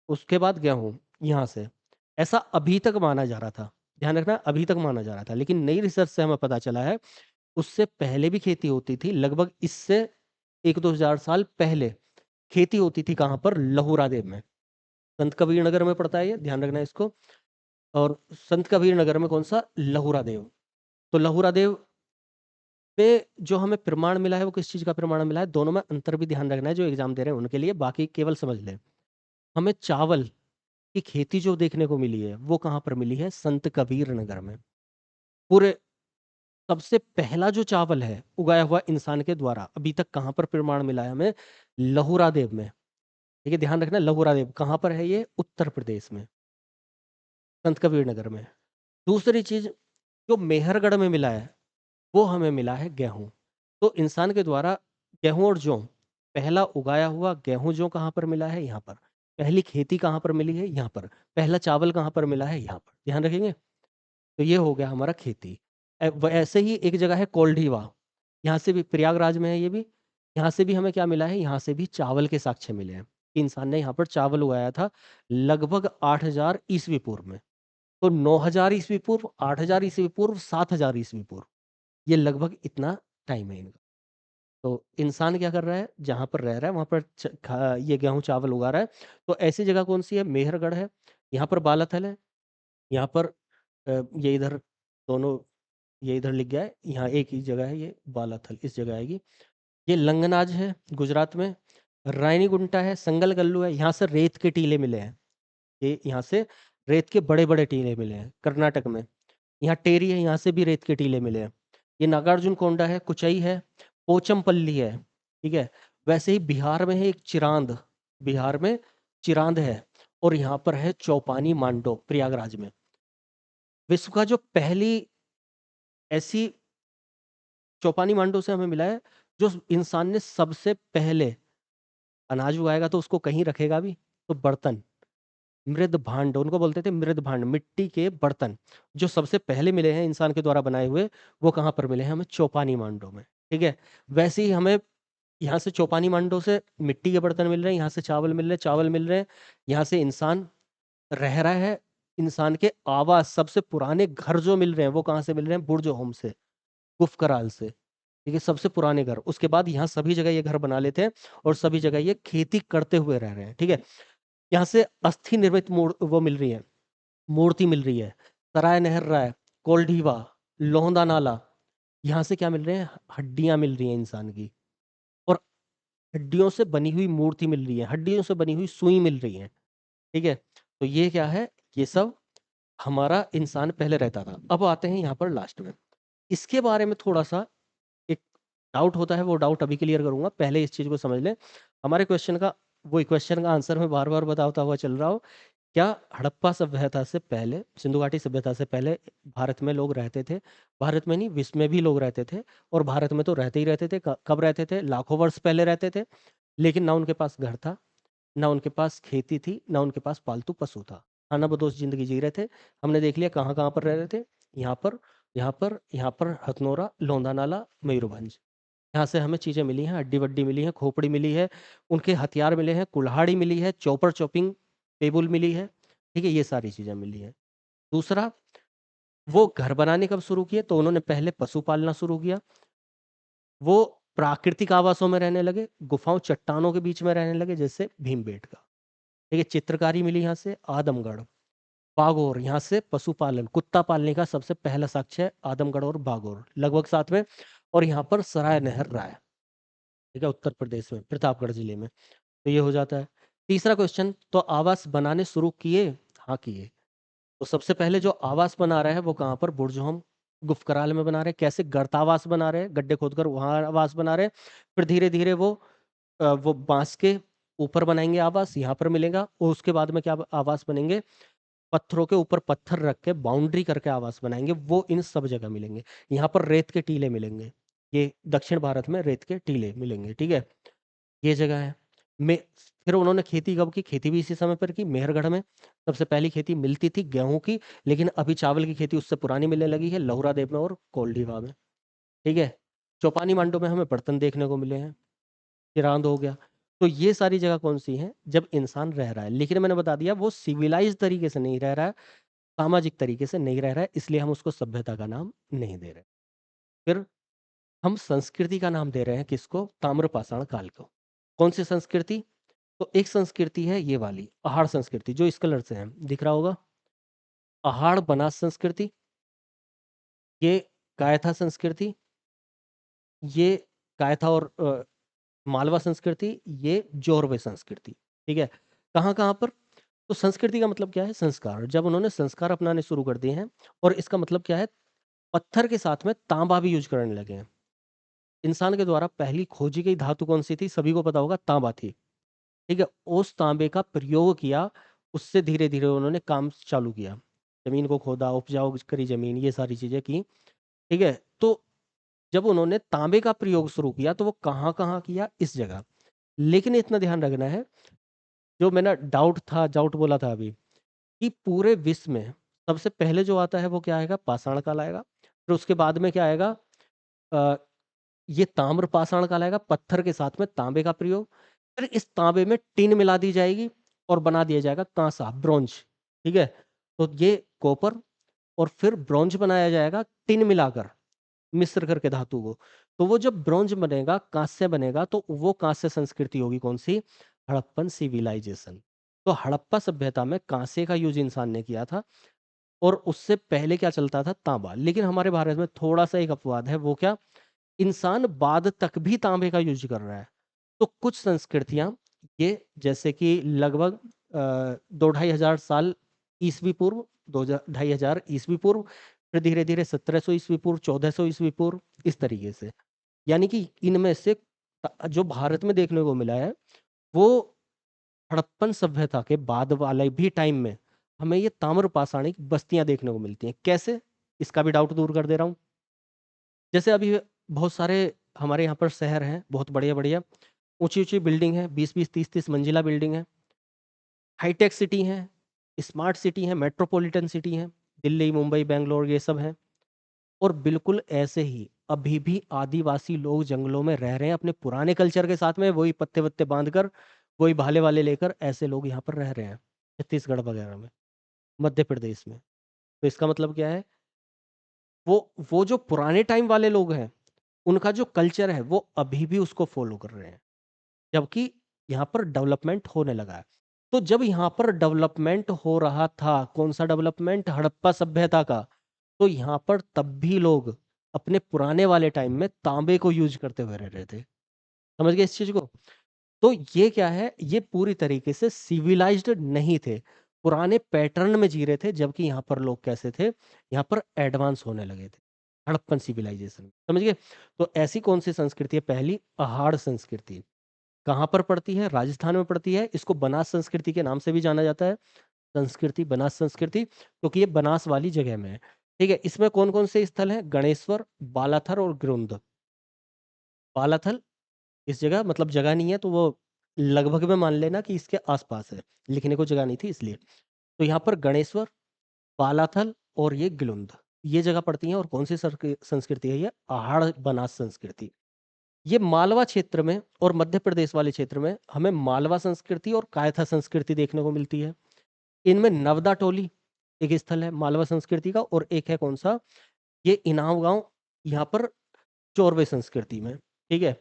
उसके बाद गेहूँ, यहाँ से। ऐसा अभी तक माना जा रहा था। ध्यान रखना, अभी तक माना जा रहा था, लेकिन नई रिसर्च से हमें पता चला है, उससे पहले भी खेती होती थी, लगभग इससे 1-2 हज़ार साल पहले खेती होती थी। कहाँ पर? लहुरादेव में। संत कबीर नगर में पड़ता है ये, ध्यान रखना इसको। और संत कबीर नगर में कौन-सा? लहुरादेव। तो लहुरादेव पे जो हमें प्रमाण मिला है, वो किस चीज़ का प्रमाण मिला है? दोनों में अंतर भी ध्यान रखना है, जो एग्ज़ाम दे रहे हैं उनके लिए, बाकी केवल समझ लें। हमें चावल की खेती जो देखने को मिली है, वो कहाँ पर मिली है? संत कबीर नगर में। पूरे सबसे पहला जो चावल है, उगाया हुआ इंसान के द्वारा, अभी तक कहाँ पर प्रमाण मिला है हमें? लहुरादेव में। ठीक है, ध्यान रखना, लहुरादेव कहाँ पर है ये? उत्तर प्रदेश में, संत कबीर नगर में। दूसरी चीज़, जो मेहरगढ़ में मिला है, वो हमें मिला है गेहूँ। तो इंसान के द्वारा गेहूँ और जौ, पहला उगाया हुआ गेहूँ जौ कहाँ पर मिला है? यहाँ पर। पहली खेती कहाँ पर मिली है? यहाँ पर। पहला चावल कहाँ पर मिला है? यहाँ पर। ध्यान रखेंगे? तो ये हो गया हमारा खेती। ऐसे ही एक जगह है कोल्डीवा, यहाँ से भी प्रयागराज में है ये भी। यहाँ से भी हमें क्या मिला है? यहाँ से भी चावल के साक्ष्य मिले हैं, कि इंसान ने यहाँ पर चावल उगाया था, लगभग 8000 ईस्वी पूर्व में। तो 9000 ईस्वी पूर्व, 8000 ईस्वी पूर्व, 7000 ईस्वी पूर्व, ये लगभग इतना टाइम है इनका। तो इंसान क्या कर रहा है? जहाँ पर रह रहा है वहाँ पर ये गेहूँ चावल उगा रहा है। तो ऐसी जगह कौन-सी है? मेहरगढ़ है, यहाँ पर बालाथल है, यहाँ पर ये इधर दोनों, ये इधर लिख गया है, यहाँ एक ही जगह है ये बालाथल, इस जगह आएगी। ये लंगनाज है गुजरात में, रानीगुंटा है, संगलगल्लू है, यहाँ से रेत के टीले मिले हैं। ये यहाँ से रेत के बड़े-बड़े टीले मिले हैं, कर्नाटक में। यहाँ टेरी है, यहाँ से भी रेत के टीले मिले हैं। ये नागार्जुन कोंडा है, कुचई है, पोचमपल्ली है, ठीक है? वैसे ही बिहार में है एक चिरांद, बिहार में चिरांद है, और यहाँ पर है चौपानी मांडो, प्रयागराज में। विश्व का जो पहली ऐसी चौपानी मांडो से हमें मिला है, जो इंसान ने सबसे पहले अनाज उगाएगा तो उसको कहीं रखेगा भी, तो बर्तन, मृद भांड, उनको बोलते थे मृद भांड, मिट्टी के बर्तन, जो सबसे पहले मिले हैं इंसान के द्वारा बनाए हुए, वो कहाँ पर मिले हैं? हमें चौपानी मांडो में, ठीक है? वैसे ही हमें यहाँ से चौपानी मांडो से मिट्टी के बर्तन मिल रहे हैं, यहाँ से चावल मिल रहे हैं, चावल मिल रहे हैं, यहाँ से इंसान रह रहा है, इंसान के आवास, सबसे पुराने घर जो मिल रहे हैं, वो कहाँ से मिल रहे हैं? बुर्ज होम से, कुफ कराल से, ठीक है? सबसे पुराने घर। उसके बाद यहाँ सभी जगह ये घर बना लेते हैं और सभी जगह ये खेती करते हुए रह रहे हैं, ठीक है? यहाँ से अस्थि निर्मित वो मिल रही है, मूर्ति मिल रही है, सराय नहर राय, कोल्ढीवा, लोहंदा नाला, यहाँ से क्या मिल रहे हैं? हड्डियाँ मिल रही हैं इंसान की, और हड्डियों से बनी हुई मूर्ति मिल रही है, हड्डियों से बनी हुई सुई मिल रही है, ठीक है? तो ये क्या है? ये सब हमारा इंसान पहले रहता था। अब आते हैं यहाँ पर लास्ट में। इसके बारे में थोड़ा-सा एक डाउट होता है, वो डाउट अभी क्लियर करूँगा। पहले इस चीज़ को समझ लें। हमारे क्वेश्चन का, वही क्वेश्चन का आंसर मैं बार-बार बताता हुआ चल रहा हूँ। क्या हड़प्पा सभ्यता से पहले, सिंधु घाटी सभ्यता से पहले भारत में लोग रहते थे? भारत में नहीं, विश्व में भी लोग रहते थे, और भारत में तो रहते ही रहते थे। कब रहते थे? लाखों वर्ष पहले रहते थे। लेकिन ना उनके पास घर था, ना उनके पास खेती थी, ना उनके पास पालतू पशु था। खानाबदोश ज़िंदगी जी रहे थे। हमने देख लिया कहाँ-कहाँ पर रह रहे थे। यहाँ पर, यहाँ पर, यहाँ पर हथनोरा, लोंधानाला, मयूरभंज। यहाँ से हमें चीज़ें मिली हैं, हड्डी-वड्डी मिली है, खोपड़ी मिली है, उनके हथियार मिले हैं, कुल्हाड़ी मिली है, चॉपर चॉपिंग टेबल मिली है, ठीक है? ये सारी चीज़ें मिली हैं। दूसरा, वो घर बनाने कब शुरू किए? तो उन्होंने पहले पशु पालना शुरू किया। वो प्राकृतिक आवासों में रहने लगे, गुफाओं, चट्टानों के बीच में रहने लगे, जैसे भीमबेटका, ठीक है? चित्रकारी मिली यहाँ से, आदमगढ़, बागोर, यहाँ से पशुपालन, कुत्ता पालने का सबसे पहला साक्ष्य है आदमगढ़ और बागोर, लगभग साथ में। और यहाँ पर सराय नहर राय, ठीक है? उत्तर प्रदेश में, प्रतापगढ़ जिले में। तो ये हो जाता है। तीसरा क्वेश्चन, तो आवास बनाने शुरू किए? हाँ, किए। तो सबसे पहले जो आवास बना रहा है वो कहाँ पर? बुर्ज होम, गुफकराल में बना रहे हैं, कैसे गर्तावास बना रहे हैं, गड्ढे खोदकर वहां आवास बना रहे हैं। फिर धीरे धीरे वो बांस के ऊपर बनाएंगे आवास, यहाँ पर मिलेगा। और उसके बाद में क्या आवास बनेंगे, पत्थरों के ऊपर पत्थर रख के बाउंड्री करके आवास बनाएंगे, वो इन सब जगह मिलेंगे। यहाँ पर रेत के टीले मिलेंगे, ये दक्षिण भारत में रेत के टीले मिलेंगे, ठीक है। ये जगह है। में फिर उन्होंने खेती कब की, खेती भी इसी समय पर की, मेहरगढ़ में सबसे पहली खेती मिलती थी गेहूं की। लेकिन अभी चावल की खेती उससे पुरानी मिलने लगी है, लहुरा देव में और कोल्डीवा में, ठीक है। चौपानी मांडो में हमें बर्तन देखने को मिले हैं, चिरांद हो गया। तो ये सारी जगह कौन सी हैं, जब इंसान रह रहा है। लेकिन मैंने बता दिया वो सिविलाइज तरीके से नहीं रह रहा है, सामाजिक तरीके से नहीं रह रहा है, इसलिए हम उसको सभ्यता का नाम नहीं दे रहे। फिर हम संस्कृति का नाम दे रहे हैं किसको, ताम्रपाषाण काल को। कौन सी संस्कृति, तो एक संस्कृति है ये वाली पहाड़ संस्कृति, जो इस कलर से है दिख रहा होगा, पहाड़ बनास संस्कृति। ये कायथा संस्कृति, ये कायथा और मालवा संस्कृति, ये जोरवे संस्कृति, ठीक है। कहाँ कहाँ पर, तो संस्कृति का मतलब क्या है, संस्कार। जब उन्होंने संस्कार अपनाने शुरू कर दिए हैं, और इसका मतलब क्या है, पत्थर के साथ में तांबा भी यूज करने लगे हैं। इंसान के द्वारा पहली खोजी गई धातु कौन सी थी, सभी को पता होगा, तांबा थी, ठीक है। उस तांबे का प्रयोग किया, उससे धीरे धीरे उन्होंने काम चालू किया, जमीन को खोदा, उपजाऊ करी जमीन, ये सारी चीजें की, ठीक है। तो जब उन्होंने तांबे का प्रयोग शुरू किया तो वो कहाँ कहाँ किया, इस जगह। लेकिन इतना ध्यान रखना है, जो मैंने डाउट बोला था अभी, कि पूरे विश्व में सबसे पहले जो आता है वो क्या आएगा, पाषाण काल आएगा। फिर उसके बाद में क्या आएगा, अ, ये ताम्र पाषाण काल आएगा, पत्थर के साथ में तांबे का प्रयोग। फिर इस तांबे में टिन मिला दी जाएगी और बना दिया जाएगा कांसा, ब्रोंज, ठीक है। तो ये कॉपर, और फिर ब्रोंज बनाया जाएगा टिन मिलाकर, मिश्र करके धातु को। तो वो जब ब्रोंज बनेगा, कांस्य बनेगा, तो वो कांस्य संस्कृति होगी कौन सी, हड़प्पन सिविलाइजेशन। तो हड़प्पा सभ्यता में कांसे का यूज इंसान ने किया था। और उससे पहले क्या चलता था, तांबा। लेकिन हमारे भारत में थोड़ा सा एक अपवाद है, वो क्या, इंसान बाद तक भी तांबे का यूज कर रहा है। तो कुछ संस्कृतियां, ये जैसे कि लगभग 2-2.5 हजार साल ईसवी पूर्व, 2-2.5 हजार ईसवी पूर्व, फिर धीरे धीरे 1700 ईसवी पूर्व, 1400 ईसवी पूर्व, इस तरीके से। यानी कि इनमें से जो भारत में देखने को मिला है, वो हड़प्पन सभ्यता के बाद वाले भी टाइम में हमें ये ताम्र पाषाणी बस्तियां देखने को मिलती हैं। कैसे, इसका भी डाउट दूर कर दे रहा हूँ। जैसे अभी बहुत सारे हमारे यहाँ पर शहर हैं, बहुत बढ़िया बढ़िया, ऊंची ऊंची बिल्डिंग है, 20-20, 30-30 मंजिला बिल्डिंग है, हाईटेक सिटी है, स्मार्ट सिटी है, मेट्रोपॉलिटन सिटी है, दिल्ली, मुंबई, बेंगलोर, ये सब है। और बिल्कुल ऐसे ही अभी भी आदिवासी लोग जंगलों में रह रहे हैं, अपने पुराने कल्चर के साथ में, वही पत्ते वत्ते बांधकर, वही भाले वाले लेकर, ऐसे लोग यहाँ पर रह रहे हैं, छत्तीसगढ़ वगैरह में, मध्य प्रदेश में। तो इसका मतलब क्या है, वो जो पुराने टाइम वाले लोग हैं, उनका जो कल्चर है वो अभी भी उसको फॉलो कर रहे हैं, जबकि यहाँ पर डेवलपमेंट होने लगा है। तो जब यहाँ पर डेवलपमेंट हो रहा था, कौन सा डेवलपमेंट, हड़प्पा सभ्यता का, तो यहाँ पर तब भी लोग अपने पुराने वाले टाइम में तांबे को यूज करते हुए रह रहे थे। समझ गए इस चीज को। तो ये क्या है, ये पूरी तरीके से सिविलाइज्ड नहीं थे, पुराने पैटर्न में जी रहे थे। जबकि यहाँ पर लोग कैसे थे, यहाँ पर एडवांस होने लगे थे, हड़प्पन सिविलाइजेशन, समझ गए। तो ऐसी कौन सी संस्कृति है, पहली पहाड़ संस्कृति। कहाँ पर पड़ती है, राजस्थान में पड़ती है। इसको बनास संस्कृति के नाम से भी जाना जाता है, संस्कृति, बनास संस्कृति, क्योंकि ये बनास वाली जगह में है, ठीक है। इसमें कौन कौन से स्थल हैं, गणेश्वर, बालाथर और गिरुंद। बालाथल इस जगह, मतलब जगह नहीं है, तो वो लगभग में मान लेना कि इसके आसपास है, लिखने को जगह नहीं थी इसलिए। तो यहाँ पर गणेश्वर, बालाथल और ये गिलुंद, ये जगह पड़ती हैं। और कौन सी संस्कृति है ये, आहड़ बनास संस्कृति। ये मालवा क्षेत्र में और मध्य प्रदेश वाले क्षेत्र में हमें मालवा संस्कृति और कायथा संस्कृति देखने को मिलती है। इनमें नवदा टोली एक स्थल है मालवा संस्कृति का, और एक है कौन सा, ये इनाम गांव, यहाँ पर चोरवे संस्कृति में, ठीक है।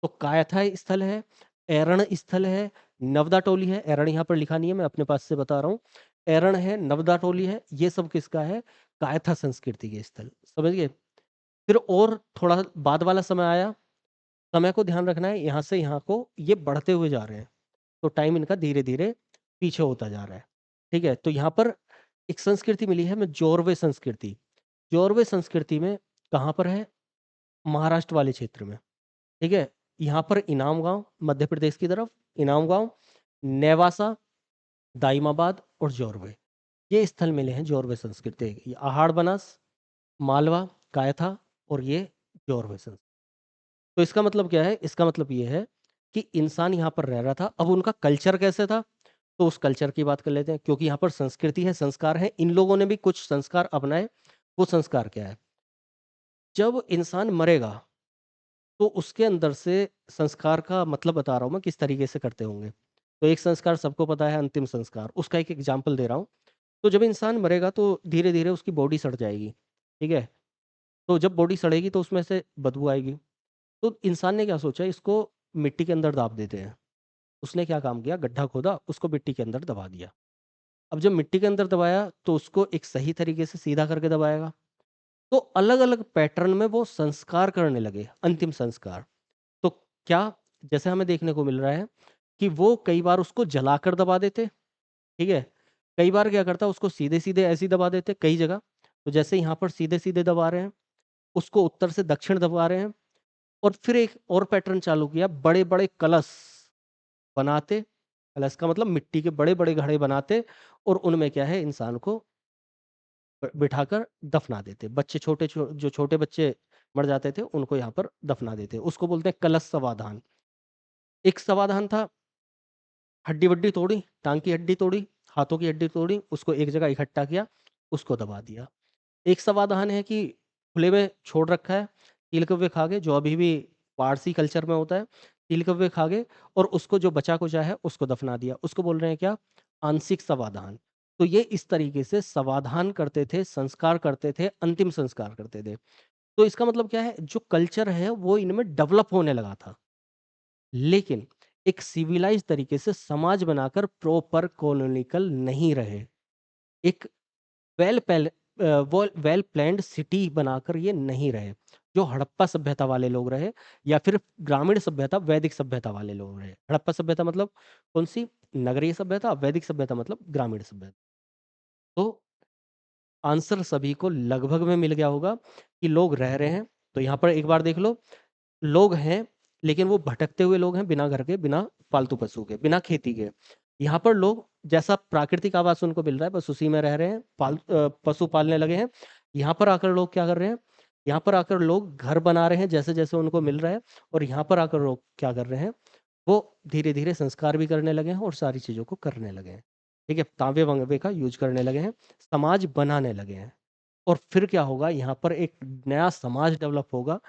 तो कायथा स्थल है, एरण स्थल है, नवदा टोली है। एरण यहाँ पर लिखा नहीं है, मैं अपने पास से बता रहा हूँ। एरण है, नवदा टोली है, ये सब किसका है, कायथा संस्कृति के स्थल, समझ गए। फिर और थोड़ा बाद वाला समय आया, समय को ध्यान रखना है, यहाँ से यहाँ को ये बढ़ते हुए जा रहे हैं, तो टाइम इनका धीरे धीरे पीछे होता जा रहा है, ठीक है। तो यहाँ पर एक संस्कृति मिली है हमें, जोरवे संस्कृति। जॉर्वे संस्कृति में कहाँ पर है? महाराष्ट्र वाले क्षेत्र में, ठीक है? यहाँ पर इनाम गाँव, मध्य प्रदेश की तरफ इनाम गाँव, नेवासा, दाइमाबाद और जॉर्वे, ये स्थल मिले हैं जॉर्वे संस्कृति के। ये आहाड़ बनास, मालवा, कायथा और ये जॉर्वे संस्कृति। तो इसका मतलब क्या है? इसका मतलब ये है कि इंसान यहाँ पर रह रहा था। अब उनका कल्चर कैसे था? तो उस कल्चर की बात कर लेते हैं, क्योंकि यहाँ पर संस्कृति है, संस्कार है। इन लोगों ने भी कुछ संस्कार अपनाए। वो संस्कार क्या है? जब इंसान मरेगा तो उसके अंदर से संस्कार का मतलब बता रहा हूँ मैं किस तरीके से करते होंगे। तो एक संस्कार सबको पता है, अंतिम संस्कार। उसका एक एग्जाम्पल दे रहा हूँ। तो जब इंसान मरेगा तो धीरे-धीरे उसकी बॉडी सड़ जाएगी, ठीक है? तो जब बॉडी सड़ेगी तो उसमें से बदबू आएगी। तो इंसान ने क्या सोचा, इसको मिट्टी के अंदर दाब देते हैं। उसने क्या काम किया, गड्ढा खोदा, उसको मिट्टी के अंदर दबा दिया। अब जब मिट्टी के अंदर दबाया तो उसको एक सही तरीके से सीधा करके दबाएगा। तो अलग-अलग पैटर्न में वो संस्कार करने लगे, अंतिम संस्कार। तो क्या, जैसे हमें देखने को मिल रहा है कि वो कई बार उसको जलाकर दबा देते, ठीक है? कई बार क्या करता, उसको सीधे-सीधे ऐसे ही दबा देते कई जगह। तो जैसे यहाँ पर सीधे-सीधे दबा रहे हैं, उसको उत्तर से दक्षिण दबा रहे हैं। और फिर एक और पैटर्न चालू किया, बड़े-बड़े कलश बनाते, कलश का मतलब मिट्टी के बड़े-बड़े घड़े बनाते और उनमें क्या है, इंसान को बिठाकर दफना देते। बच्चे छोटे जो छोटे बच्चे मर जाते थे, उनको यहाँ पर दफना देते। उसको बोलते हैं कलश समाधान। एक समाधान था, हड्डी-वड्डी तोड़ी, टाँग की हड्डी तोड़ी, हाथों की हड्डी तोड़ी, उसको एक जगह इकट्ठा किया, उसको दबा दिया। एक समाधान है कि खुले में छोड़ रखा है, तिल-कव्वे खा गए, जो अभी भी पारसी कल्चर में होता है, तिल-कव्वे खा गए और उसको जो बचा-कुचा है, उसको दफना दिया। उसको बोल रहे हैं क्या? आंशिक समाधान। तो ये इस तरीके से समाधान करते थे, संस्कार करते थे, अंतिम संस्कार करते थे। तो इसका मतलब क्या है? जो कल्चर है, वो इनमें डेवलप होने लगा था। लेकिन एक सिविलाइज़्ड तरीके से समाज बनाकर प्रॉपर कॉलोनिकल नहीं रहे। एक वेल प्लान्ड सिटी बनाकर ये नहीं रहे। जो हड़प्पा सभ्यता वाले लोग रहे या फिर ग्रामीण सभ्यता, वैदिक सभ्यता वाले लोग रहे। हड़प्पा सभ्यता मतलब कौन-सी? नगरीय सभ्यता, वैदिक सभ्यता मतलब ग्रामीण सभ्यता। तो आंसर सभी को लगभग में मिल गया होगा कि लोग रह रहे हैं। तो यहाँ पर एक बार देख लो, लोग हैं, लेकिन वो भटकते हुए लोग हैं, बिना घर के, बिना पालतू पशु के, बिना खेती के। यहाँ पर लोग जैसा प्राकृतिक आवास उनको मिल रहा है, बस उसी में रह रहे हैं, पशु पालने लगे हैं। यहाँ पर आकर लोग क्या कर रहे हैं? यहाँ पर आकर लोग घर बना रहे हैं जैसे-जैसे उनको मिल रहा है और यहाँ पर आकर लोग क्या कर रहे हैं? वो धीरे-धीरे संस्कार भी करने लगे हैं और सारी चीज़ों को करने लगे हैं। ठीक है? तांबे-वांबे का यूज़ करने लगे हैं, समाज बनाने लगे हैं। और फिर क्या होगा, यहाँ पर एक नया समाज डेवलप होगा,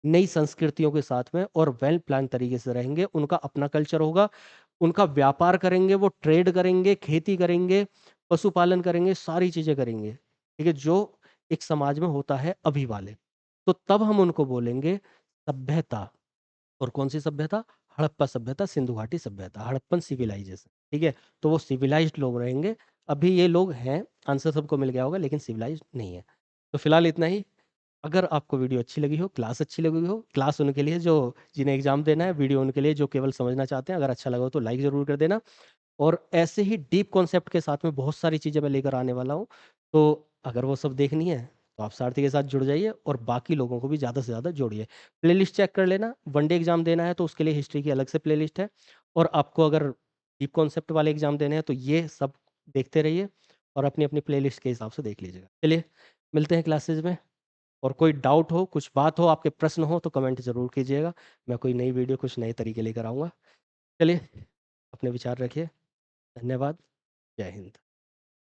नई संस्कृतियों के साथ में, और वेल प्लान तरीके से रहेंगे। उनका अपना कल्चर होगा, उनका व्यापार करेंगे, वो ट्रेड करेंगे, खेती करेंगे, पशुपालन करेंगे, सारी चीज़ें करेंगे, ठीक है? जो एक समाज में होता है अभी वाले। तो तब हम उनको बोलेंगे सभ्यता। और कौन-सी सभ्यता? हड़प्पा सभ्यता, सिंधु घाटी सभ्यता, हड़प्पन सिविलाइज़ेशन, ठीक है? तो वो सिविलाइज़्ड लोग रहेंगे। अभी ये लोग हैं, आंसर सबको मिल गया होगा, लेकिन सिविलाइज़्ड नहीं है। तो फिलहाल इतना ही। अगर आपको वीडियो अच्छी लगी हो, क्लास अच्छी लगी हो, क्लास उनके लिए जो जिन्हें एग्ज़ाम देना है, वीडियो उनके लिए जो केवल समझना चाहते हैं। अगर अच्छा लगा हो तो लाइक ज़रूर कर देना। और ऐसे ही डीप कॉन्सेप्ट के साथ में बहुत सारी चीज़ें मैं लेकर आने वाला हूँ। तो अगर वो सब देखनी है, तो आप सारथी के साथ जुड़ जाइए और बाकी लोगों को भी ज़्यादा से ज़्यादा जोड़िए। प्लेलिस्ट चेक कर लेना, वन डे एग्ज़ाम देना है तो उसके लिए हिस्ट्री की अलग से प्लेलिस्ट है, और आपको अगर डीप कॉन्सेप्ट वाले एग्ज़ाम देने हैं तो ये सब देखते रहिए और अपनी-अपनी प्लेलिस्ट के हिसाब से देख लीजिएगा। चलिए, मिलते हैं क्लासेस में। और कोई डाउट हो, कुछ बात हो, आपके प्रश्न हो तो कमेंट ज़रूर कीजिएगा। मैं कोई नई वीडियो कुछ नए तरीके लेकर आऊँगा। चलिए, अपने विचार रखिए। धन्यवाद। जय हिंद।